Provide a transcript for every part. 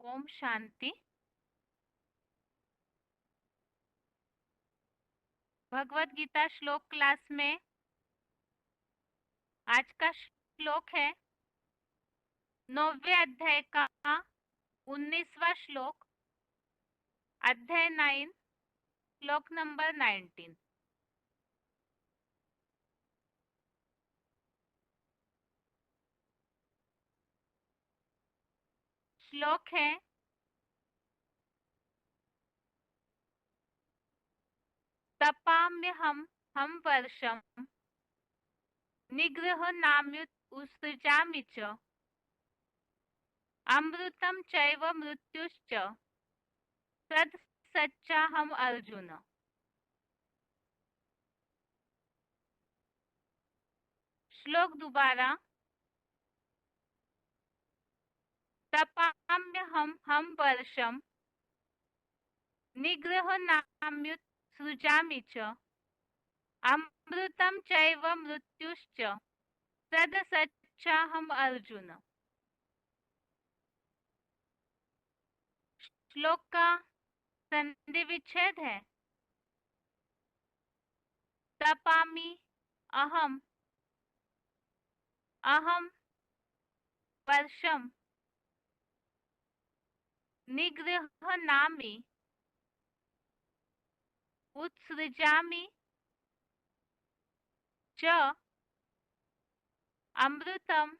ओम शांति। भगवत गीता श्लोक क्लास में आज का श्लोक है 9वें अध्याय का 19वां श्लोक, अध्याय 9, श्लोक नंबर 19। श्लोक है तपाम्यहम हम वर्षम निग्रह नाम्युत उत्सृजामि च अमृतम चैव मृत्युश्च तद सच्चाहम अर्जुन। श्लोक दोबारा। तपाम्यहम हम वर्षम निग्रह नाम्युत सृजामि च अमृतम चैव मृत्युश्च तद सच्चाहम अर्जुन। श्लोक का संधि विच्छेद है तपामि अहम, अहम वर्षम निग्रह नामि उत्सृजामि च अमृतम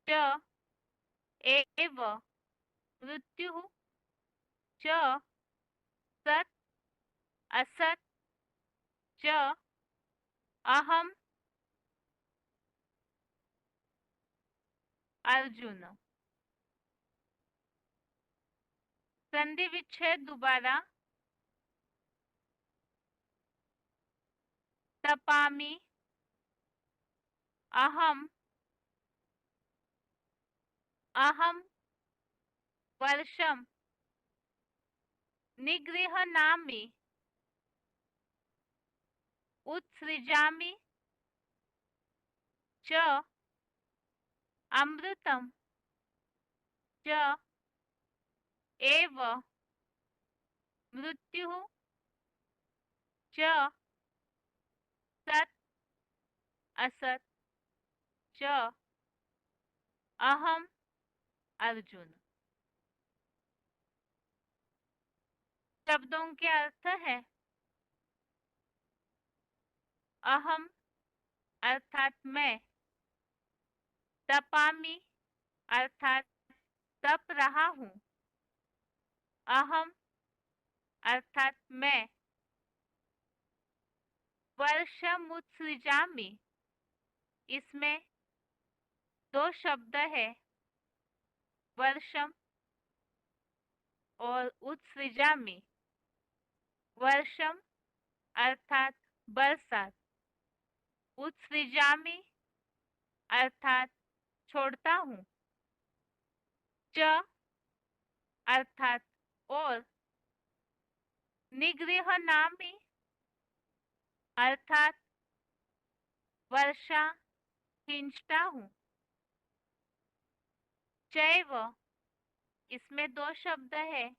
च एव मृत्युः च सत् असत् च अहम अर्जुन। संधि विच्छेद दोबारा। तपामि अहम, अहम वर्षम निग्रह नामि उत्सृजामि च अमृतम च एव मृत्युः च सत् असत् च अहम अर्जुन। शब्दों के अर्थ है अहम अर्थात मैं, तपामि अर्थात तप रहा हूँ, अहम अर्थात मैं, वर्षमुत्सृजामि इसमें दो शब्द है वर्षम और उत्सृजामि। वर्षम अर्थात बरसात, उत्सृजामि अर्थात छोड़ता हूँ, च अर्थात और, निग्रह नामि अर्थात वर्षा खींचता हूँ, चैव इसमें दो शब्द है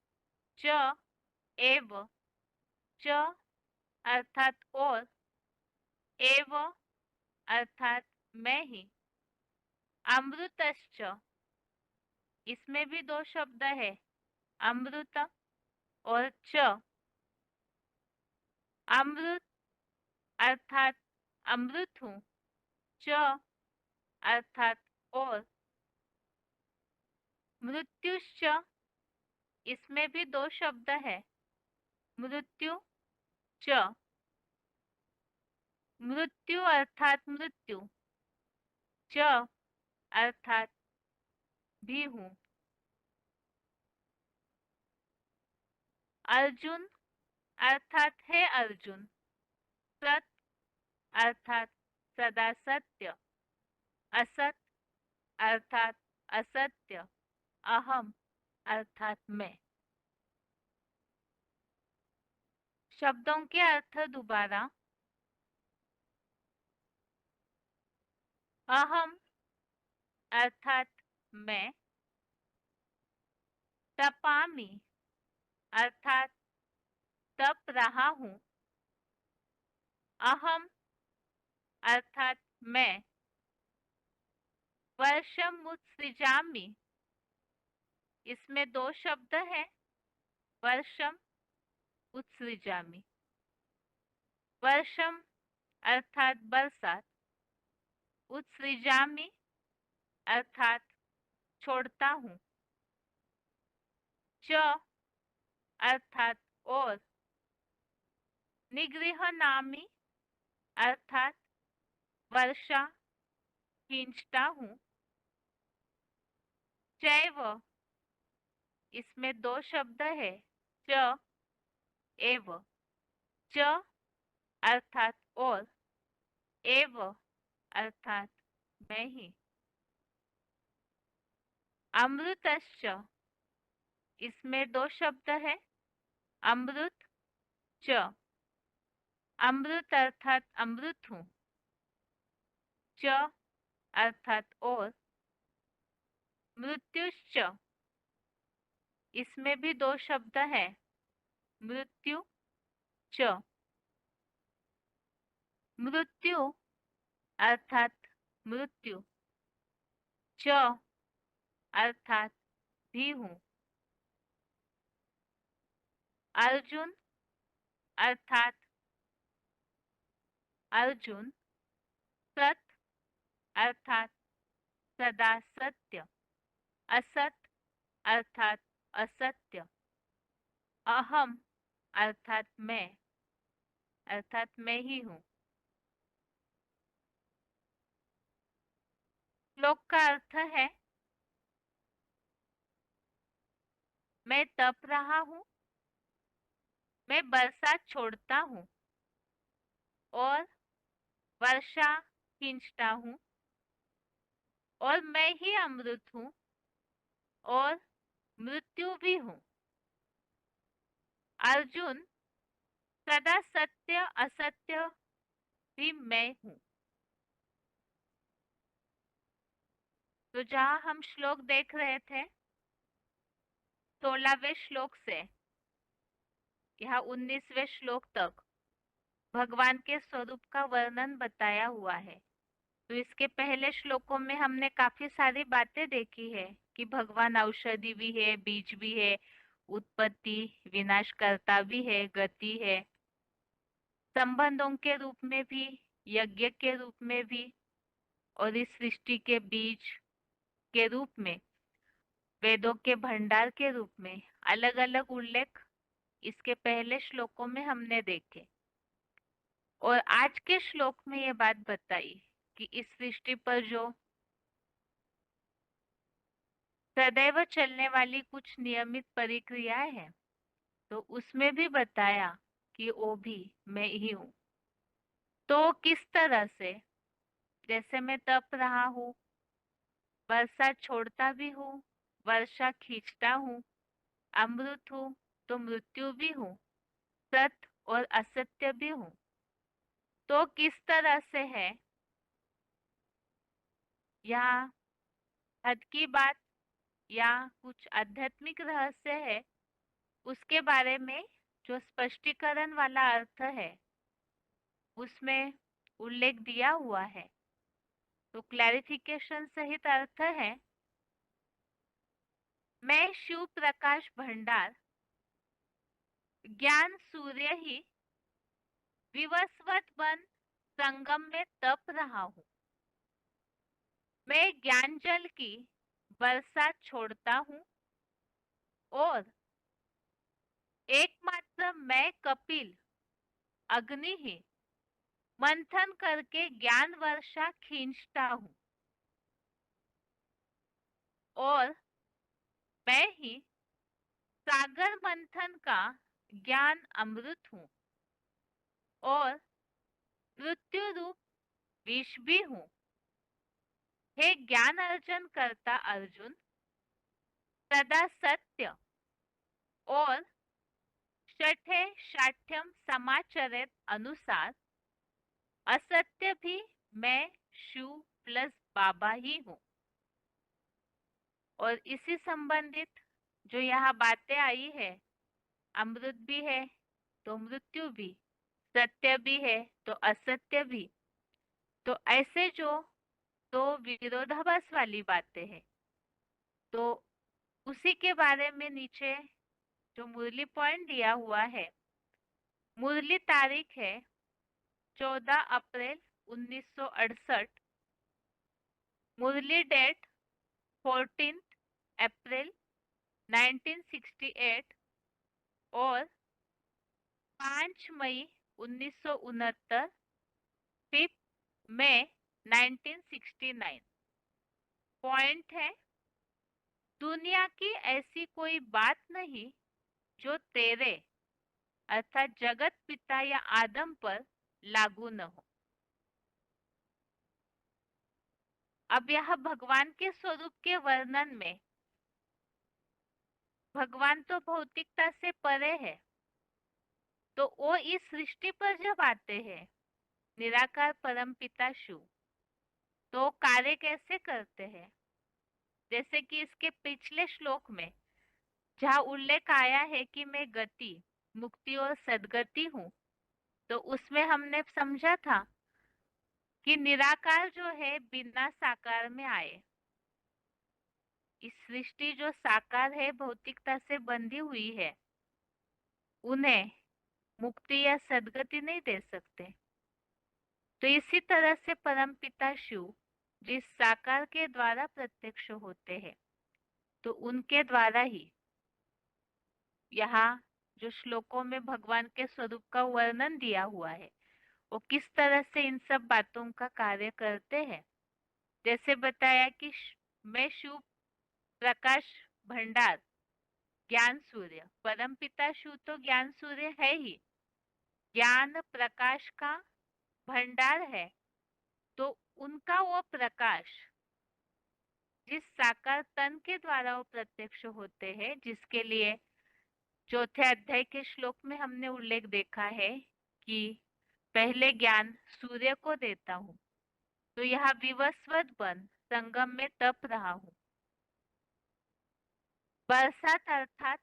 च एव, च अर्थात और, एव अर्थात मैं ही, अमृतश्च इसमें भी दो शब्द है अमृत और च। अमृत अर्थात अमृत हूँ, च अर्थात और, मृत्युश्च इसमें भी दो शब्द है मृत्यु च। मृत्यु अर्थात मृत्यु, च अर्थात भी हूँ। अर्जुन अर्थात है अर्जुन, सत अर्थात सदा सत्य, असत अर्थात असत्य, अहम अर्थात मैं। शब्दों के अर्थ दोबारा। अहम अर्थात मैं, तपामि अर्थात तप रहा हूँ। अहम अर्थात मैं। वर्षमुत्सृजामि, इसमें दो शब्द हैं, वर्षम उत्सृजामि। वर्षम अर्थात बरसात, उत्सृजामि अर्थात छोड़ता हूँ। च अर्थात और। निगृह्णामि अर्थात वर्षा खींचता हूँ। चैव, इसमें दो शब्द है, च एव। च अर्थात और, एव अर्थात मैं ही। अमृतश्च, इसमें दो शब्द है, अमृत च। अमृत अर्थात अमृत हूँ। च अर्थात और। मृत्युश्च, इसमें भी दो शब्द है, मृत्यु च। मृत्यु अर्थात मृत्यु, च अर्थात भी हूँ। अर्जुन अर्थात अर्जुन। सत अर्थात सदा सत्य, असत अर्थात असत्य। अहम अर्थात मैं, अर्थात मैं ही हूँ। श्लोक का अर्थ है, मैं तप रहा हूँ, मैं बरसात छोड़ता हूँ और वर्षा खींचता हूँ और मैं ही अमृत हूँ और मृत्यु भी हूँ। अर्जुन, सदा सत्य असत्य भी मैं हूँ। तो जहाँ हम श्लोक देख रहे थे, 16वें श्लोक से यहाँ 19वें श्लोक तक भगवान के स्वरूप का वर्णन बताया हुआ है। तो इसके पहले श्लोकों में हमने काफी सारी बातें देखी है कि भगवान औषधि भी है, बीज भी है, उत्पत्ति विनाशकर्ता भी है, गति है, संबंधों के रूप में भी, यज्ञ के रूप में भी, और इस सृष्टि के बीज के रूप में, वेदों के भंडार के रूप में अलग अलग उल्लेख इसके पहले श्लोकों में हमने देखे। और आज के श्लोक में ये बात बताई कि इस सृष्टि पर जो सदैव चलने वाली कुछ नियमित प्रक्रियाएं हैं, तो उसमें भी बताया कि वो भी मैं ही हूँ। तो किस तरह से, जैसे मैं तप रहा हूँ, वर्षा छोड़ता भी हूँ, वर्षा खींचता हूँ, अमृत हूँ तो मृत्यु भी हूँ, सत्य और असत्य भी हूँ। तो किस तरह से है, यहाँ हद की बात या कुछ आध्यात्मिक रहस्य है, उसके बारे में जो स्पष्टीकरण वाला अर्थ है उसमें उल्लेख दिया हुआ है। तो क्लैरिफिकेशन सहित अर्थ है, मैं शिव प्रकाश भंडार ज्ञान सूर्य ही विवस्वत बन संगम में तप रहा हूँ। मैं ज्ञान जल की बरसात छोड़ता हूँ और एकमात्र मैं कपिल अग्नि ही मंथन करके ज्ञान वर्षा खींचता हूँ और मैं ही सागर मंथन का ज्ञान अमृत हूँ और मृत्यु रूप विष भी हूँ। हे ज्ञान अर्जन करता अर्जुन, सदा सत्य और छठे शाठ्यम समाचरित अनुसार असत्य भी मैं शिव प्लस बाबा ही हूँ। और इसी संबंधित जो यहाँ बातें आई है, अमृत भी है तो मृत्यु भी, सत्य भी है तो असत्य भी। तो ऐसे जो दो विरोधाभास वाली बातें हैं, तो उसी के बारे में नीचे जो मुरली पॉइंट दिया हुआ है, मुरली तारीख है 14 अप्रैल 1968, मुरली डेट 14 अप्रैल 1968 और 5 मई 1969, 5 मई 1969। पॉइंट है, दुनिया की ऐसी कोई बात नहीं जो तेरे अर्थात जगत पिता या आदम पर लागू न हो। अब यह भगवान के स्वरूप के वर्णन में, भगवान तो भौतिकता से परे है, तो वो इस सृष्टि पर जब आते हैं, निराकार परम पिता शिव, तो कार्य कैसे करते हैं? जैसे कि इसके पिछले श्लोक में जहाँ उल्लेख आया है कि मैं गति, मुक्ति और सद्गति हूँ, तो उसमें हमने समझा था कि निराकार जो है बिना साकार में आए। इस सृष्टि जो साकार है, भौतिकता से बंधी हुई है, उन्हें मुक्ति या सद्गति नहीं दे सकते। तो इसी तरह से परमपिता शिव जिस साकार के द्वारा प्रत्यक्ष होते हैं, तो उनके द्वारा ही यहाँ जो श्लोकों में भगवान के स्वरूप का वर्णन दिया हुआ है, वो किस तरह से इन सब बातों का कार्य करते हैं। जैसे बताया कि मैं शिव प्रकाश भंडार, ज्ञान सूर्य, परम पिता शिव तो ज्ञान सूर्य है ही, ज्ञान प्रकाश का भंडार है। तो उनका वो प्रकाश जिस साकार तन के द्वारा वो प्रत्यक्ष होते हैं, जिसके लिए चौथे अध्याय के श्लोक में हमने उल्लेख देखा है कि पहले ज्ञान सूर्य को देता हूँ, तो यह विवस्वत बन संगम में तप रहा हूँ। बरसात अर्थात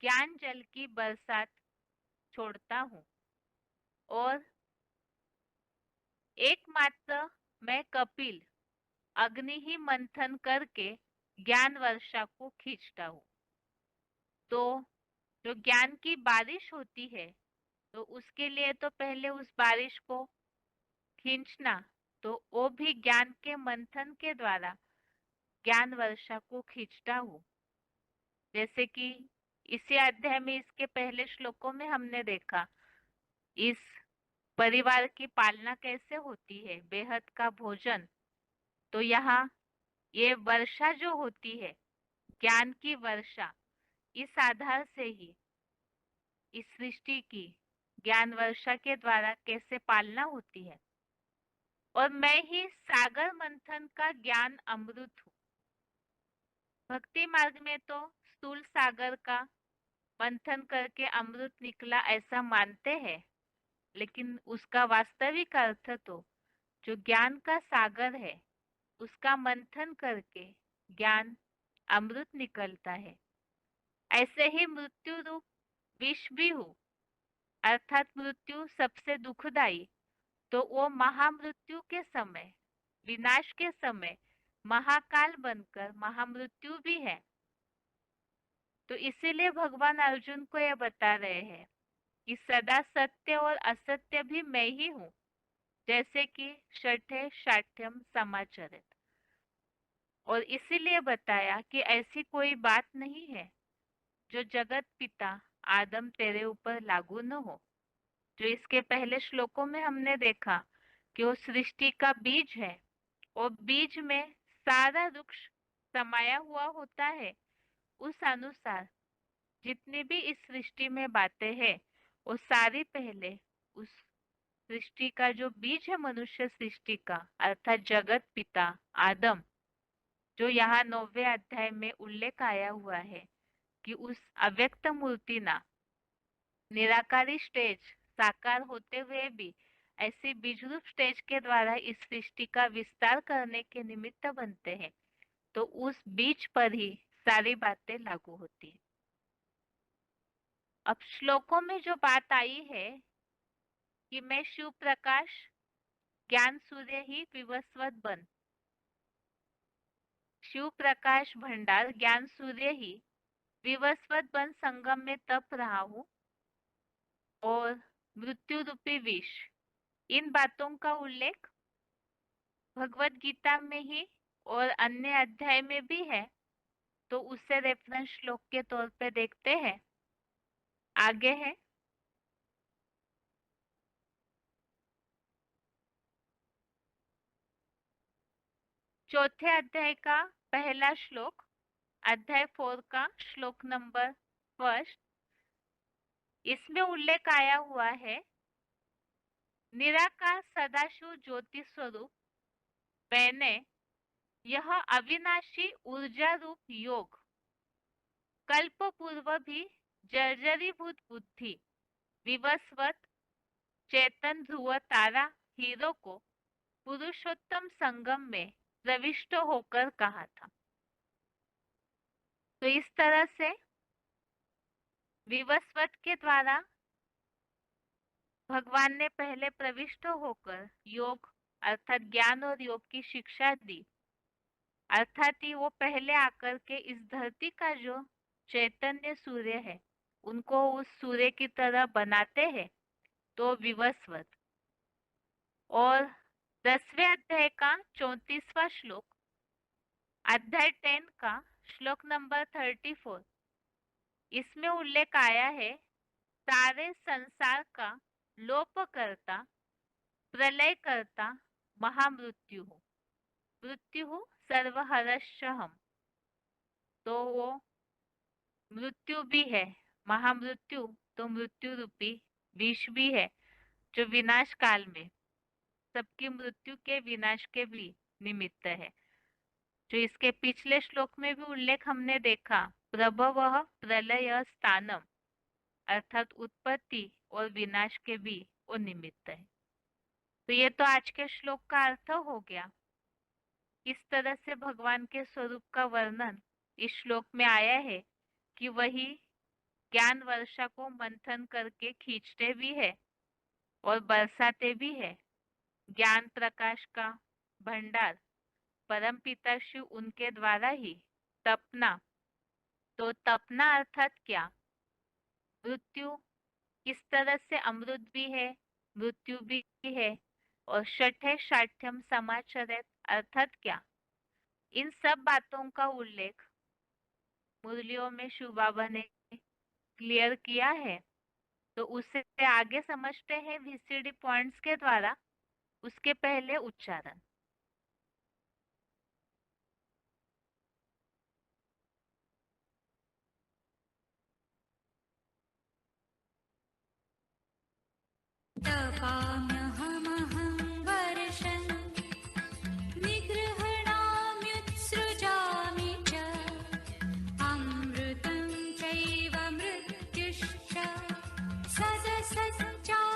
ज्ञान जल की बरसात छोड़ता हूँ, और एकमात्र मैं कपिल अग्नि ही मंथन करके ज्ञान वर्षा को खींचता हूँ। तो जो ज्ञान की बारिश होती है, तो उसके लिए तो पहले उस बारिश को खींचना, तो वो भी ज्ञान के मंथन के द्वारा ज्ञान वर्षा को खींचता हूँ। जैसे कि इसी अध्याय में इसके पहले श्लोकों में हमने देखा, इस परिवार की पालना कैसे होती है, बेहद का भोजन। तो यहाँ ये वर्षा जो होती है, ज्ञान की वर्षा, इस आधार से ही इस सृष्टि की ज्ञान वर्षा के द्वारा कैसे पालना होती है। और मैं ही सागर मंथन का ज्ञान अमृत हूँ। भक्ति मार्ग में तो स्थूल सागर का मंथन करके अमृत निकला ऐसा मानते हैं, लेकिन उसका वास्तविक अर्थ तो जो ज्ञान का सागर है, उसका मंथन करके ज्ञान अमृत निकलता है। ऐसे ही मृत्यु रूप विष भी हूँ, अर्थात मृत्यु सबसे दुखदाई, तो वो महामृत्यु के समय, विनाश के समय महाकाल बनकर महामृत्यु भी है। तो इसीलिए भगवान अर्जुन को यह बता रहे हैं कि सदा सत्य और असत्य भी मैं ही हूँ, जैसे कि षठे शाठ्यम समाचरित। और इसीलिए बताया कि ऐसी कोई बात नहीं है जो जगत पिता आदम तेरे ऊपर लागू न हो। जो इसके पहले श्लोकों में हमने देखा कि वो सृष्टि का बीज है, और बीज में सारा वृक्ष समाया हुआ होता है। उस अनुसार जितनी भी इस सृष्टि में बातें हैं, वो सारी पहले उस सृष्टि का जो बीज है, मनुष्य सृष्टि का अर्थात जगत पिता आदम, जो यहाँ 9वें अध्याय में उल्लेख आया हुआ है कि उस अव्यक्त मूर्ति ना निराकारी स्टेज साकार होते हुए भी ऐसे बीजरूप स्टेज के द्वारा इस सृष्टि का विस्तार करने के निमित्त बनते हैं। तो उस बीज पर ही सारी बातें लागू होती है। अब श्लोकों में जो बात आई है कि मैं शिव प्रकाश ज्ञान सूर्य ही विवस्वत बन, शिव प्रकाश भंडार ज्ञान सूर्य ही विवस्वत बन संगम में तप रहा हूँ और मृत्यु रूपी विष, इन बातों का उल्लेख भगवत गीता में ही और अन्य अध्याय में भी है। तो उसे रेफरेंस श्लोक के तौर पे देखते हैं। आगे है, चौथे अध्याय का पहला श्लोक, अध्याय 4 का श्लोक नंबर 1। इसमें उल्लेख आया हुआ है, निराकार सदाशिव ज्योति स्वरूप मैंने यह अविनाशी ऊर्जा रूप योग कल्प पूर्व भी जर्जरीभूत बुद्धि विवस्वत चेतन ध्रुव तारा हीरो को पुरुषोत्तम संगम में प्रविष्ट होकर कहा था। तो इस तरह से विवस्वत के द्वारा भगवान ने पहले प्रविष्ट होकर योग अर्थात ज्ञान और योग की शिक्षा दी, अर्थात ही वो पहले आकर के इस धरती का जो चैतन्य सूर्य है उनको उस सूर्य की तरह बनाते हैं, तो विवस्वत। और 10वें अध्याय का 34वां श्लोक, अध्याय 10 का श्लोक नंबर 34, इसमें उल्लेख आया है, सारे संसार का लोप करता प्रलय करता महामृत्यु हो, मृत्यु सर्वहरश्यहम्। तो वो मृत्यु भी है, महामृत्यु तो मृत्यु रूपी विष भी है, जो विनाश काल में सबकी मृत्यु के विनाश के भी निमित्त है। जो इसके पिछले श्लोक में भी उल्लेख हमने देखा, प्रभवः प्रलय स्थानम, अर्थात उत्पत्ति और विनाश के भी वो निमित्त है। तो ये तो आज के श्लोक का अर्थ हो गया। इस तरह से भगवान के स्वरूप का वर्णन इस श्लोक में आया है कि वही ज्ञान वर्षा को मंथन करके खींचते भी है और बरसाते भी है। ज्ञान प्रकाश का भंडार परम पिता शिव उनके द्वारा ही तपना, तो तपना अर्थात क्या, मृत्यु किस तरह से अमृत भी है मृत्यु भी है, और शठे शाठ्यम समाचरित अर्थात क्या, इन सब बातों का उल्लेख मुरलियों में शिव बाबा ने क्लियर किया है। तो उससे आगे समझते हैं वीसीडी पॉइंट्स के द्वारा, उसके पहले उच्चारण। तपाम्यहमहं वर्षं निगृह्णाम्युत्सृजामि च अमृतं चैव मृत्युश्च सदसच्चाहमर्जुन।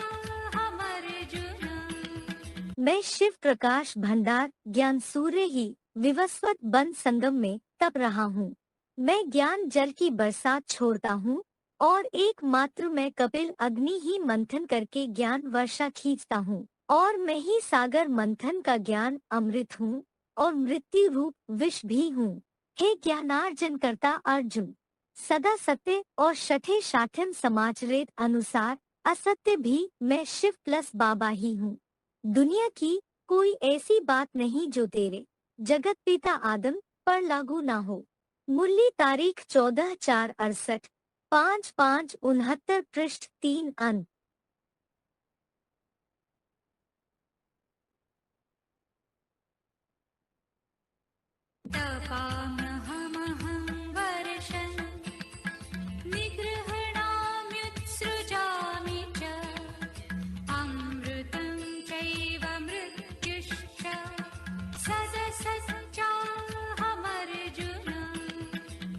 मैं शिव प्रकाश भंडार ज्ञान सूर्य ही विवस्वत बन संगम में तप रहा हूँ। मैं ज्ञान जल की बरसात छोड़ता हूँ और एकमात्र मैं कपिल अग्नि ही मंथन करके ज्ञान वर्षा खींचता हूँ, और मैं ही सागर मंथन का ज्ञान अमृत हूँ और मृत्यु रूप विष भी हूँ। हे ज्ञानार्जन करता अर्जुन, सदा सत्य और शठे शाठ्यम समाचरित अनुसार असत्य भी मैं शिव प्लस बाबा ही हूँ। दुनिया की कोई ऐसी बात नहीं जो तेरे जगत पिता आदम पर लागू ना हो। मुरली तारीख 14/4/68, 5/5/69, पृष्ठ 3 अंक। तपाम्यहमहं वर्षं निगृह्णाम्युत्सृजामि च अमृतं चैव मृत्युश्च सदसच्चाहमर्जुन।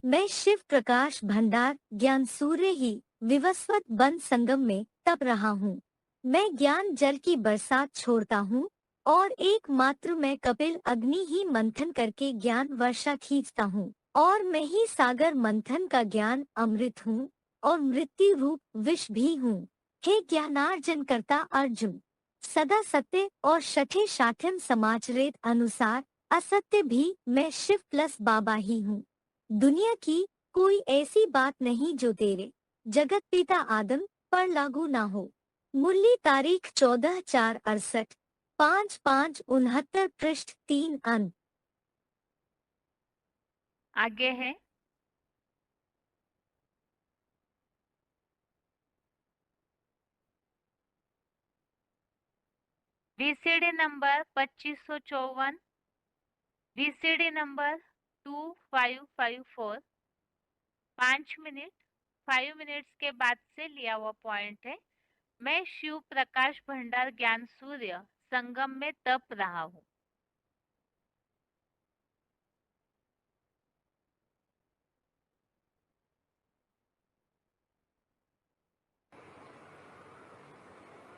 मैं शिव प्रकाश भंडार ज्ञान सूर्य ही विवस्वत बन संगम में तप रहा हूँ। मैं ज्ञान जल की बरसात छोड़ता हूँ और एकमात्र मैं कपिल अग्नि ही मंथन करके ज्ञान वर्षा खींचता हूँ, और मैं ही सागर मंथन का ज्ञान अमृत हूँ और मृत्यु रूप विष भी हूँ। हे ज्ञानार्जन करता अर्जुन, सदा सत्य और शठे शाठिम समाचरित अनुसार असत्य भी मैं शिव प्लस बाबा ही हूँ। दुनिया की कोई ऐसी बात नहीं जो तेरे जगत पिता आदम पर लागू ना हो। मुरली तारीख 14/4/68, 5/5/69, पृष्ठ 3 अंक। आगे है VCD number 2554, VCD number 2554, 5 minute 5 minutes के बाद से लिया हुआ पॉइंट है। मैं शिव प्रकाश भंडार ज्ञान सूर्य संगम में तप रहा हूँ।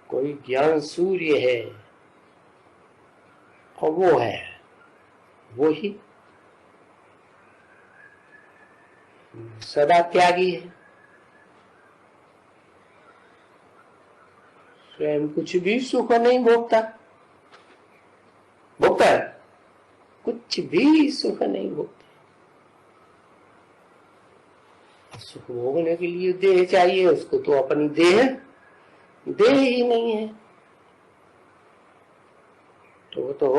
कोई ज्ञान सूर्य है और वो है वो ही सदा त्यागी है। स्वयं कुछ भी सुख नहीं भोगता है, कुछ भी सुख नहीं भोगता। सुख भोगने के लिए देह चाहिए, उसको तो अपनी देह ही नहीं है। तो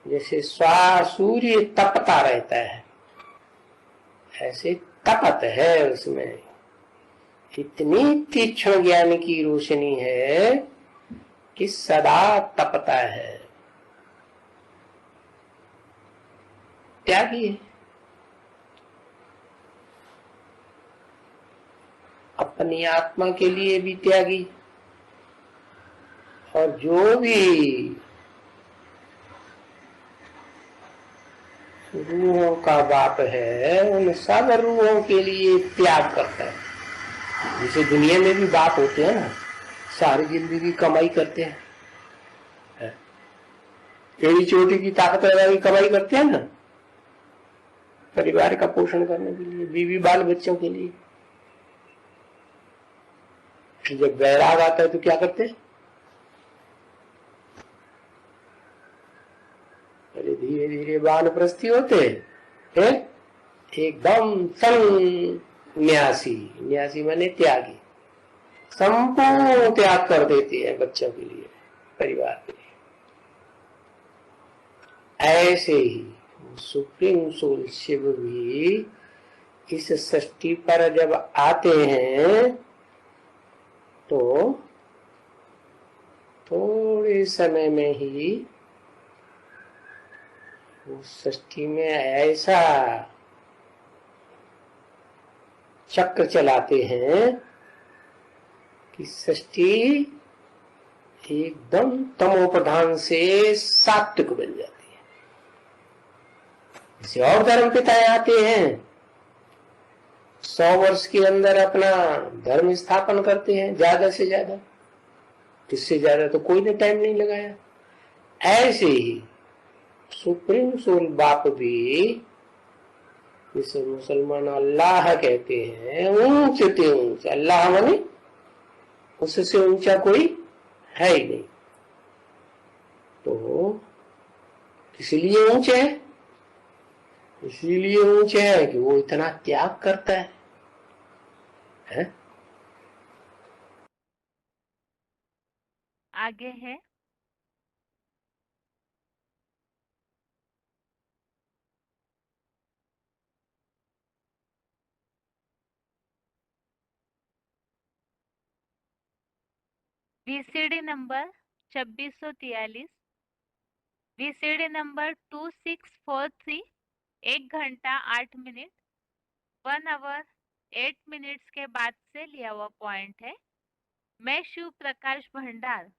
जैसे सूर्य तपता रहता है, ऐसे तपत है, उसमें इतनी तीक्ष्ण ज्ञान की रोशनी है कि सदा तपता है, त्यागी है। अपनी आत्मा के लिए भी त्यागी, और जो भी रूहों का बाप है उन सब रूहों के लिए त्याग करता है। जैसे दुनिया में भी बाप होते हैं ना, सारी जिंदगी कमाई करते हैं, एड़ी चोटी की ताकत लगा की कमाई करते हैं ना, परिवार का पोषण करने के लिए, बीवी बाल बच्चों के लिए। जब वैराग आता है तो क्या करते हैं? अरे धीरे धीरे वानप्रस्थी होते हैं, एकदम न्यासी माने त्यागी, संपूर्ण त्याग कर देते हैं बच्चों के लिए, परिवार के लिए। ऐसे ही सुप्रीम सोल शिव भी इस सृष्टि पर जब आते हैं तो थोड़े समय में ही उस सृष्टि में ऐसा चक्र चलाते हैं कि सृष्टि एकदम तमो प्रधान से सात्विक बन जाती है। किसी और धर्म पिताएं आते हैं, 100 वर्ष के अंदर अपना धर्म स्थापन करते हैं, ज्यादा से ज्यादा, इससे ज्यादा तो कोई ने टाइम नहीं लगाया। ऐसे ही सुप्रीम सोल बाप भी, जिसे मुसलमान अल्लाह कहते हैं, ऊंच से ऊंच अल्लाह माने उससे ऊंचा कोई है ही नहीं। तो इसीलिए ऊंचे है, इसीलिए ऊंचे है कि वो इतना त्याग करता है? आगे है VCD नंबर 2643, VCD नंबर 2643, 1 घंटा 8 मिनट 1 आवर 8 मिनट्स के बाद से लिया हुआ पॉइंट है। मैं शिव प्रकाश भंडार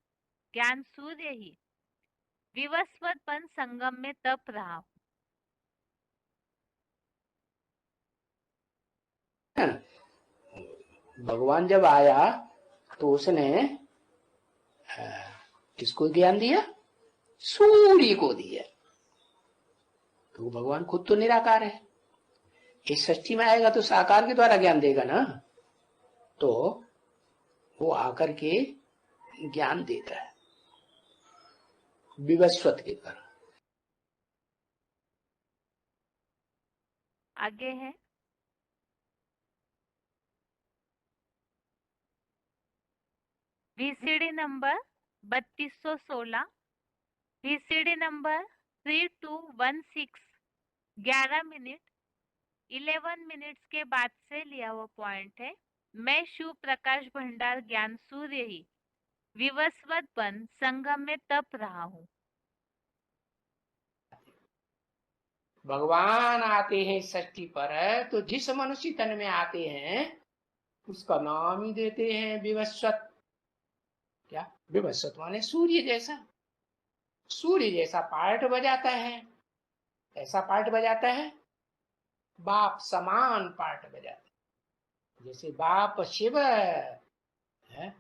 ज्ञान सूर्य ही विवस्वत बन संगम में तप रहा हूँ। भगवान जब आया तो उसने किसको ज्ञान दिया? सूर्य को दिया। तो भगवान खुद तो निराकार है, इस सृष्टि में आएगा तो साकार के द्वारा ज्ञान देगा ना, तो वो आकर के ज्ञान देता है विवस्वत के द्वारा। आगे है VCD number 3216, VCD number 3216, 11 minute 11 minutes के बाद से लिया हुआ पॉइंट है। मैं शिव प्रकाश भंडार ज्ञान सूर्य ही विवस्वत बन संगम में तप रहा हूँ। भगवान आते हैं सृष्टि पर तो जिस मनुष्य तन में आते हैं उसका नाम ही देते हैं विवस्वत। क्या विवस्वत माने सूर्य जैसा, सूर्य जैसा पार्ट बजाता है, ऐसा पार्ट बजाता है, बाप समान पार्ट बजाता है। जैसे बाप शिव है,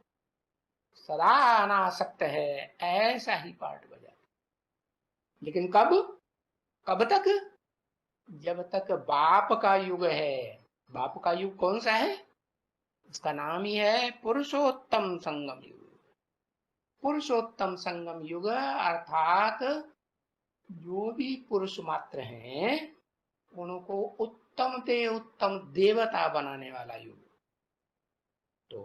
सदा अनासक्त है, ऐसा ही पार्ट बजाता है। लेकिन कब कब तक? जब तक बाप का युग है। बाप का युग कौन सा है? उसका नाम ही है पुरुषोत्तम संगम युग। पुरुषोत्तम संगम युग अर्थात जो भी पुरुष मात्र हैं उनको उत्तम से उत्तम देवता बनाने वाला युग। तो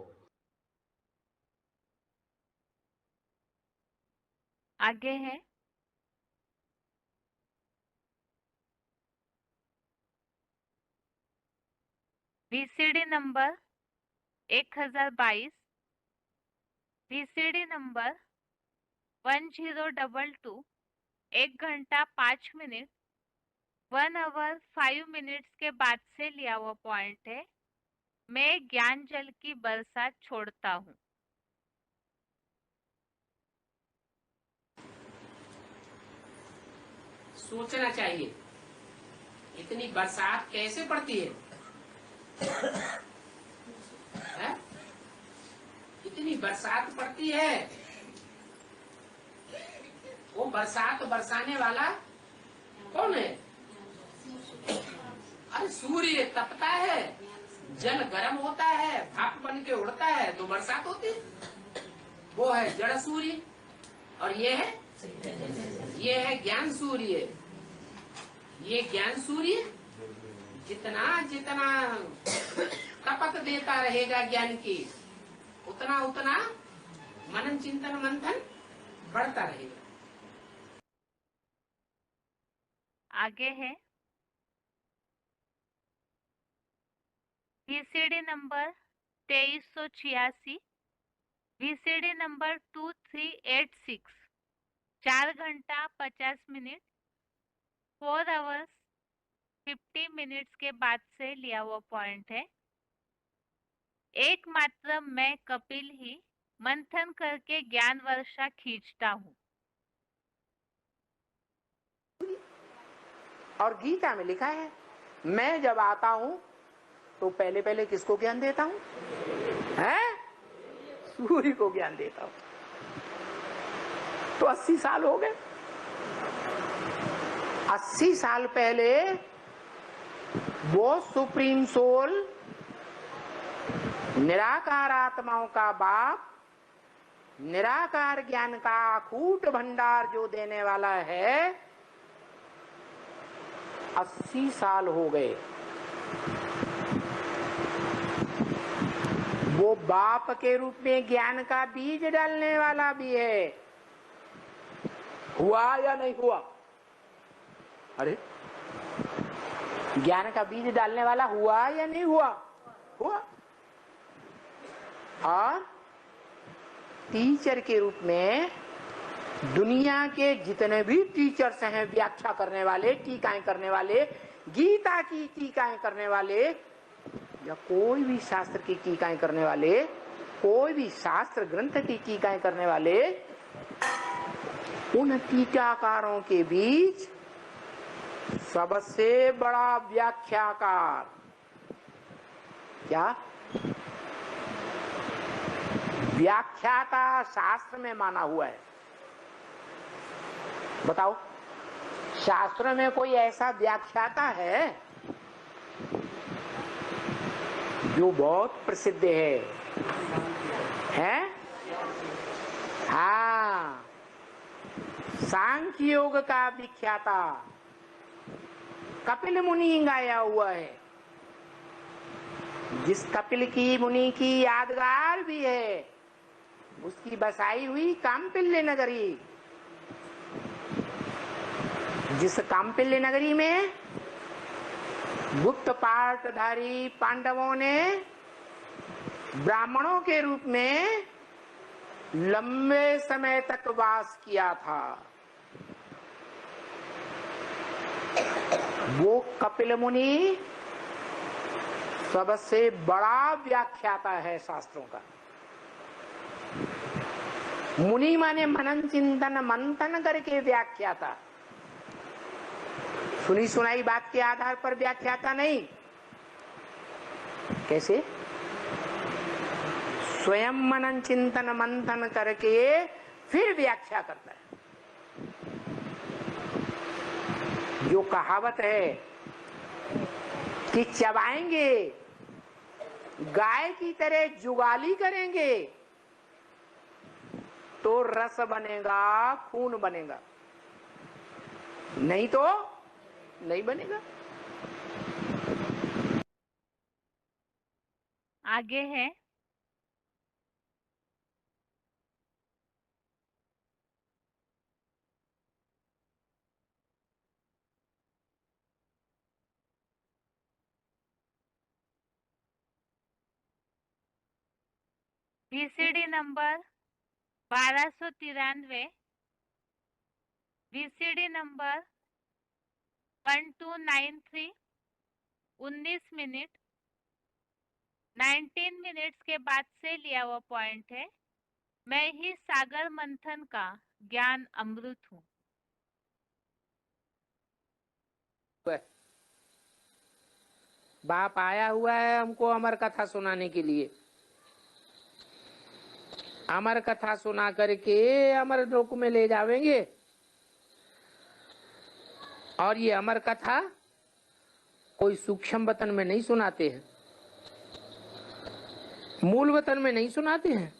आगे है VCD नंबर 1022, VCD नंबर 1022, 1 घंटा 5 मिनट 1 आवर 5 मिनट्स के बाद से लिया हुआ पॉइंट है। मैं ज्ञान जल की बरसात छोड़ता हूँ। सोचना चाहिए इतनी बरसात कैसे पड़ती है? है? इतनी बरसात पड़ती है। वो बरसात बरसाने वाला कौन है? अरे सूर्य तपता है, जल गर्म होता है, भाप बन के उड़ता है तो बरसात होती है। वो है जड़ सूर्य और ये है ज्ञान सूर्य। ये ज्ञान सूर्य जितना जितना तपत देता रहेगा ज्ञान की, उतना उतना मनन चिंतन मंथन बढ़ता रहेगा। आगे है VCD नंबर 2386, VCD नंबर 2386, 4 घंटा 50 मिनट 4 आवर्स 50 मिनट्स के बाद से लिया हुआ पॉइंट है। एकमात्र मैं कपिल ही मंथन करके ज्ञान वर्षा खींचता हूँ। और गीता में लिखा है मैं जब आता हूँ तो पहले पहले किसको ज्ञान देता हूँ? हैं? सूर्य को ज्ञान देता हूँ। तो 80 साल हो गए। 80 साल पहले वो सुप्रीम सोल निराकार आत्माओं का बाप, निराकार ज्ञान का अकूट भंडार जो देने वाला है, 80 साल हो गए। वो बाप के रूप में ज्ञान का बीज डालने वाला भी है। हुआ या नहीं हुआ? अरे ज्ञान का बीज डालने वाला हुआ या नहीं हुआ? हुआ। और टीचर के रूप में दुनिया के जितने भी टीचर्स हैं, व्याख्या करने वाले, टीकाएं करने वाले, गीता की टीकाएं करने वाले या कोई भी शास्त्र की टीकाएं करने वाले, कोई भी शास्त्र ग्रंथ की टीकाएं करने वाले, उन टीकाकारों के बीच सबसे बड़ा व्याख्याकार क्या? व्याख्याता शास्त्र में माना हुआ है। बताओ शास्त्रों में कोई ऐसा व्याख्याता है जो बहुत प्रसिद्ध है? हाँ, सांख्य योग का विख्याता कपिल मुनि गाया हुआ है, जिस कपिल की मुनि की यादगार भी है, उसकी बसाई हुई काम्पिल्य नगरी, जिस काम्पिल्य नगरी में गुप्त पाठधारी पांडवों ने ब्राह्मणों के रूप में लंबे समय तक वास किया था। वो कपिल मुनि सबसे बड़ा व्याख्याता है शास्त्रों का। मुनि माने मनन चिंतन मंथन करके व्याख्याता, सुनी सुनाई बात के आधार पर व्याख्याता नहीं। कैसे? स्वयं मनन चिंतन मंथन करके फिर व्याख्या करता है। जो कहावत है कि चबाएंगे, गाय की तरह जुगाली करेंगे तो रस बनेगा, खून बनेगा, नहीं तो नहीं बनेगा। आगे है VCD number 1293, VCD number 1293, 19 minute 19 minutes के बाद से लिया हुआ पॉइंट है। मैं ही सागर मंथन का ज्ञान अमृत हूँ। बाप आया हुआ है हमको अमर कथा सुनाने के लिए। अमर कथा सुना करके अमर लोक में ले जावेंगे। और ये अमर कथा कोई सूक्ष्म वतन में नहीं सुनाते हैं, मूल वतन में नहीं सुनाते हैं।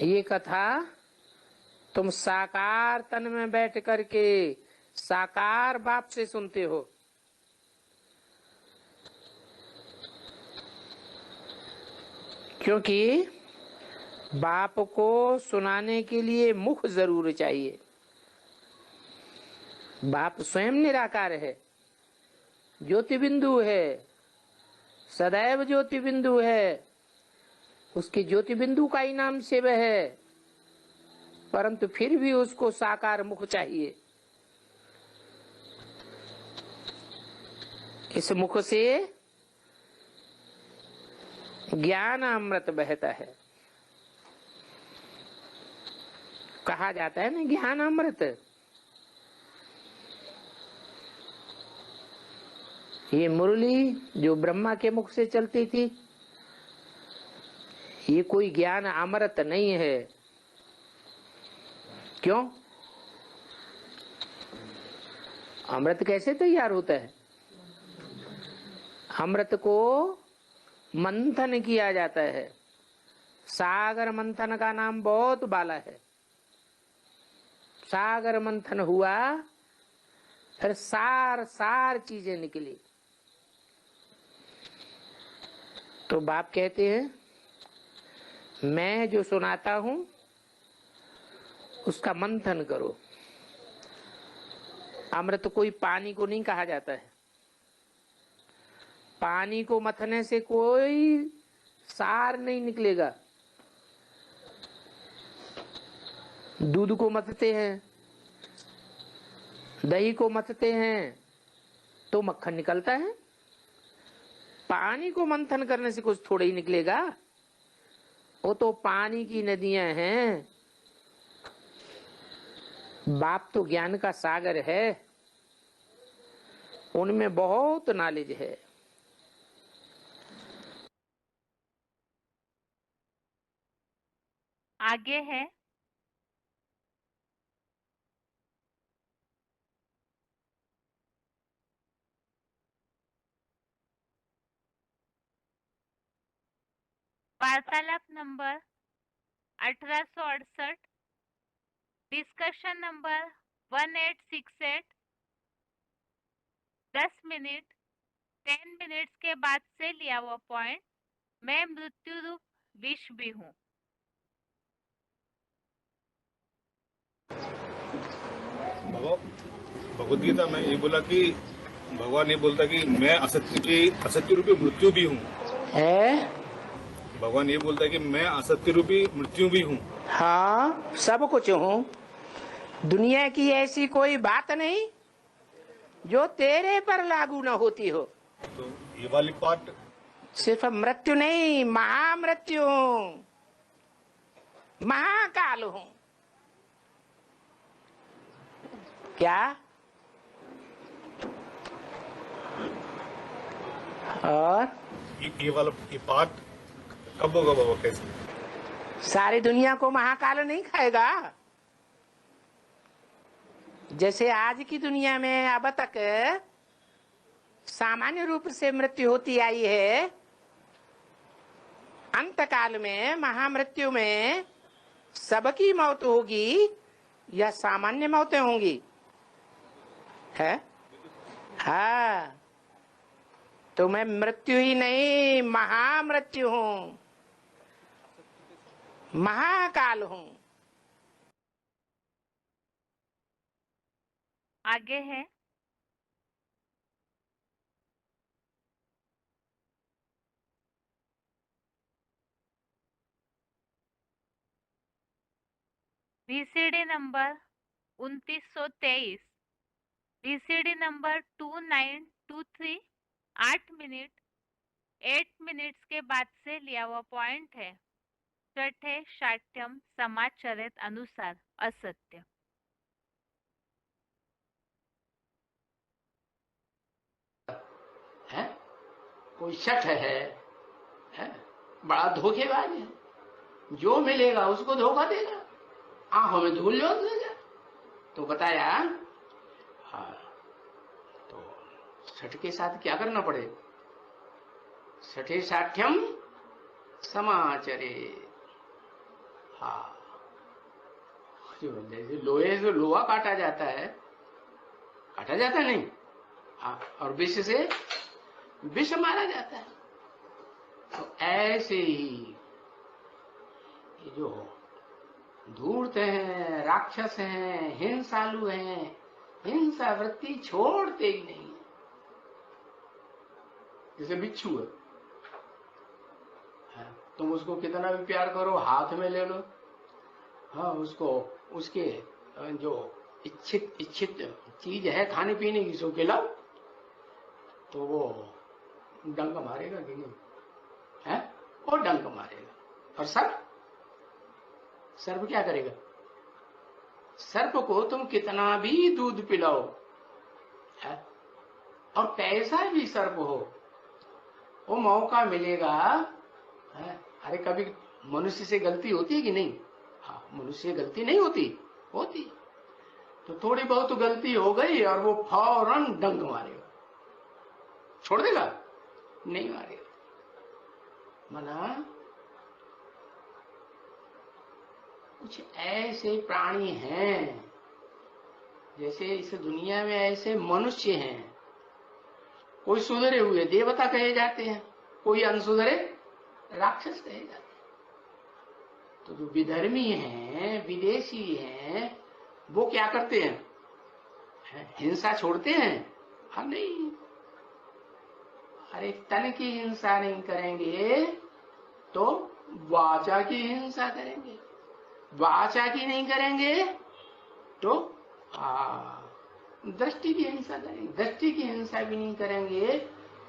ये कथा तुम साकार तन में बैठ करके साकार बाप से सुनते हो। क्योंकि बाप को सुनाने के लिए मुख जरूर चाहिए। बाप स्वयं निराकार है, ज्योति बिंदु है, सदैव ज्योति बिंदु है। उसके ज्योति बिंदु का ही नाम शिव है, परंतु फिर भी उसको साकार मुख चाहिए। इस मुख से ज्ञान अमृत बहता है। कहा जाता है ना ज्ञान अमृत। ये मुरली जो ब्रह्मा के मुख से चलती थी, ये कोई ज्ञान अमृत नहीं है। क्यों? अमृत कैसे तैयार होता है? अमृत को मंथन किया जाता है। सागर मंथन का नाम बहुत बाला है। सागर मंथन हुआ, फिर सार सार चीजें निकली। तो बाप कहते हैं मैं जो सुनाता हूं उसका मंथन करो। अमृत कोई पानी को नहीं कहा जाता है। पानी को मथने से कोई सार नहीं निकलेगा। दूध को मथते हैं, दही को मथते हैं तो मक्खन निकलता है। पानी को मंथन करने से कुछ थोड़ा ही निकलेगा। वो तो पानी की नदियां हैं। बाप तो ज्ञान का सागर है, उनमें बहुत नॉलेज है। आगे है वार्तालाप number 1868, discussion number 1868, 10 minute 10 minutes के बाद से लिया हुआ पॉइंट, मैं मृत्यु रूप विष भी हूँ। भगवत गीता में ये बोला कि भगवान ये बोलता कि मैं असत्य रूपी मृत्यु भी हूँ। भगवान ये बोलता है कि मैं असत्य रूपी मृत्यु भी हूँ। हाँ, सब कुछ हूँ। दुनिया की ऐसी कोई बात नहीं जो तेरे पर लागू न होती हो। तो ये वाली पार्ट सिर्फ मृत्यु नहीं, महामृत्यु हूँ, महाकाल हूँ। क्या? और ये वाला ये पार्ट कब होगा बाबा? कैसे? सारी दुनिया को महाकाल नहीं खाएगा। जैसे आज की दुनिया में अब तक सामान्य रूप से मृत्यु होती आई है, अंत काल में महामृत्यु में सबकी मौत होगी या सामान्य मौतें होंगी? है? हाँ, तो मैं मृत्यु ही नहीं, महामृत्यु हूँ, महाकाल हूँ। आगे है VCD number 2923, VCD number 2923, 8 minute 8 minutes के बाद से लिया हुआ पॉइंट है। छठे शाठ्यम समाचरित अनुसार असत्य। है? कोई शठ है? बड़ा धोखेबाज है, जो मिलेगा उसको धोखा देगा, आंखों में धूल झोंक देगा। तो बताया, हाँ, तो छठ के साथ क्या करना पड़े? छठे साठ्यम समाचरे। हाँ, जो जैसे लोहे से लोहा काटा जाता है, काटा जाता नहीं, हाँ, और विष से विष मारा जाता है। तो ऐसे ही ये जो धूर्त हैं, राक्षस हैं, हिंसालु हैं, हिंसा वृत्ति छोड़ते ही नहीं। जैसे बिच्छू है, तुम उसको कितना भी प्यार करो, हाथ में ले लो, हाँ, उसको उसके जो इच्छित चीज है खाने पीने की, सो खिलाओ तो वो डंक मारेगा कि नहीं? है? वो डंक मारेगा। और सर्प क्या करेगा? सर्प को तुम कितना भी दूध पिलाओ, है? और कैसा भी सर्प हो, वो मौका मिलेगा, है? अरे कभी मनुष्य से गलती होती है कि नहीं? हाँ, मनुष्य से गलती नहीं होती। तो थोड़ी बहुत गलती हो गई और वो फौरन डंक मारेगा। छोड़ देगा? नहीं मारेगा। मना कुछ ऐसे प्राणी हैं, जैसे इस दुनिया में ऐसे मनुष्य हैं, कोई सुधरे हुए देवता कहे जाते हैं, कोई अनसुधरे राक्षस कहे जाते हैं। तो जो विधर्मी हैं, विदेशी हैं, वो क्या करते हैं? हिंसा छोड़ते हैं? हाँ, नहीं। अरे तन की हिंसा नहीं करेंगे तो वाचा की हिंसा करेंगे, वाचा की नहीं करेंगे तो दृष्टि की हिंसा करेंगे, दृष्टि की हिंसा भी नहीं करेंगे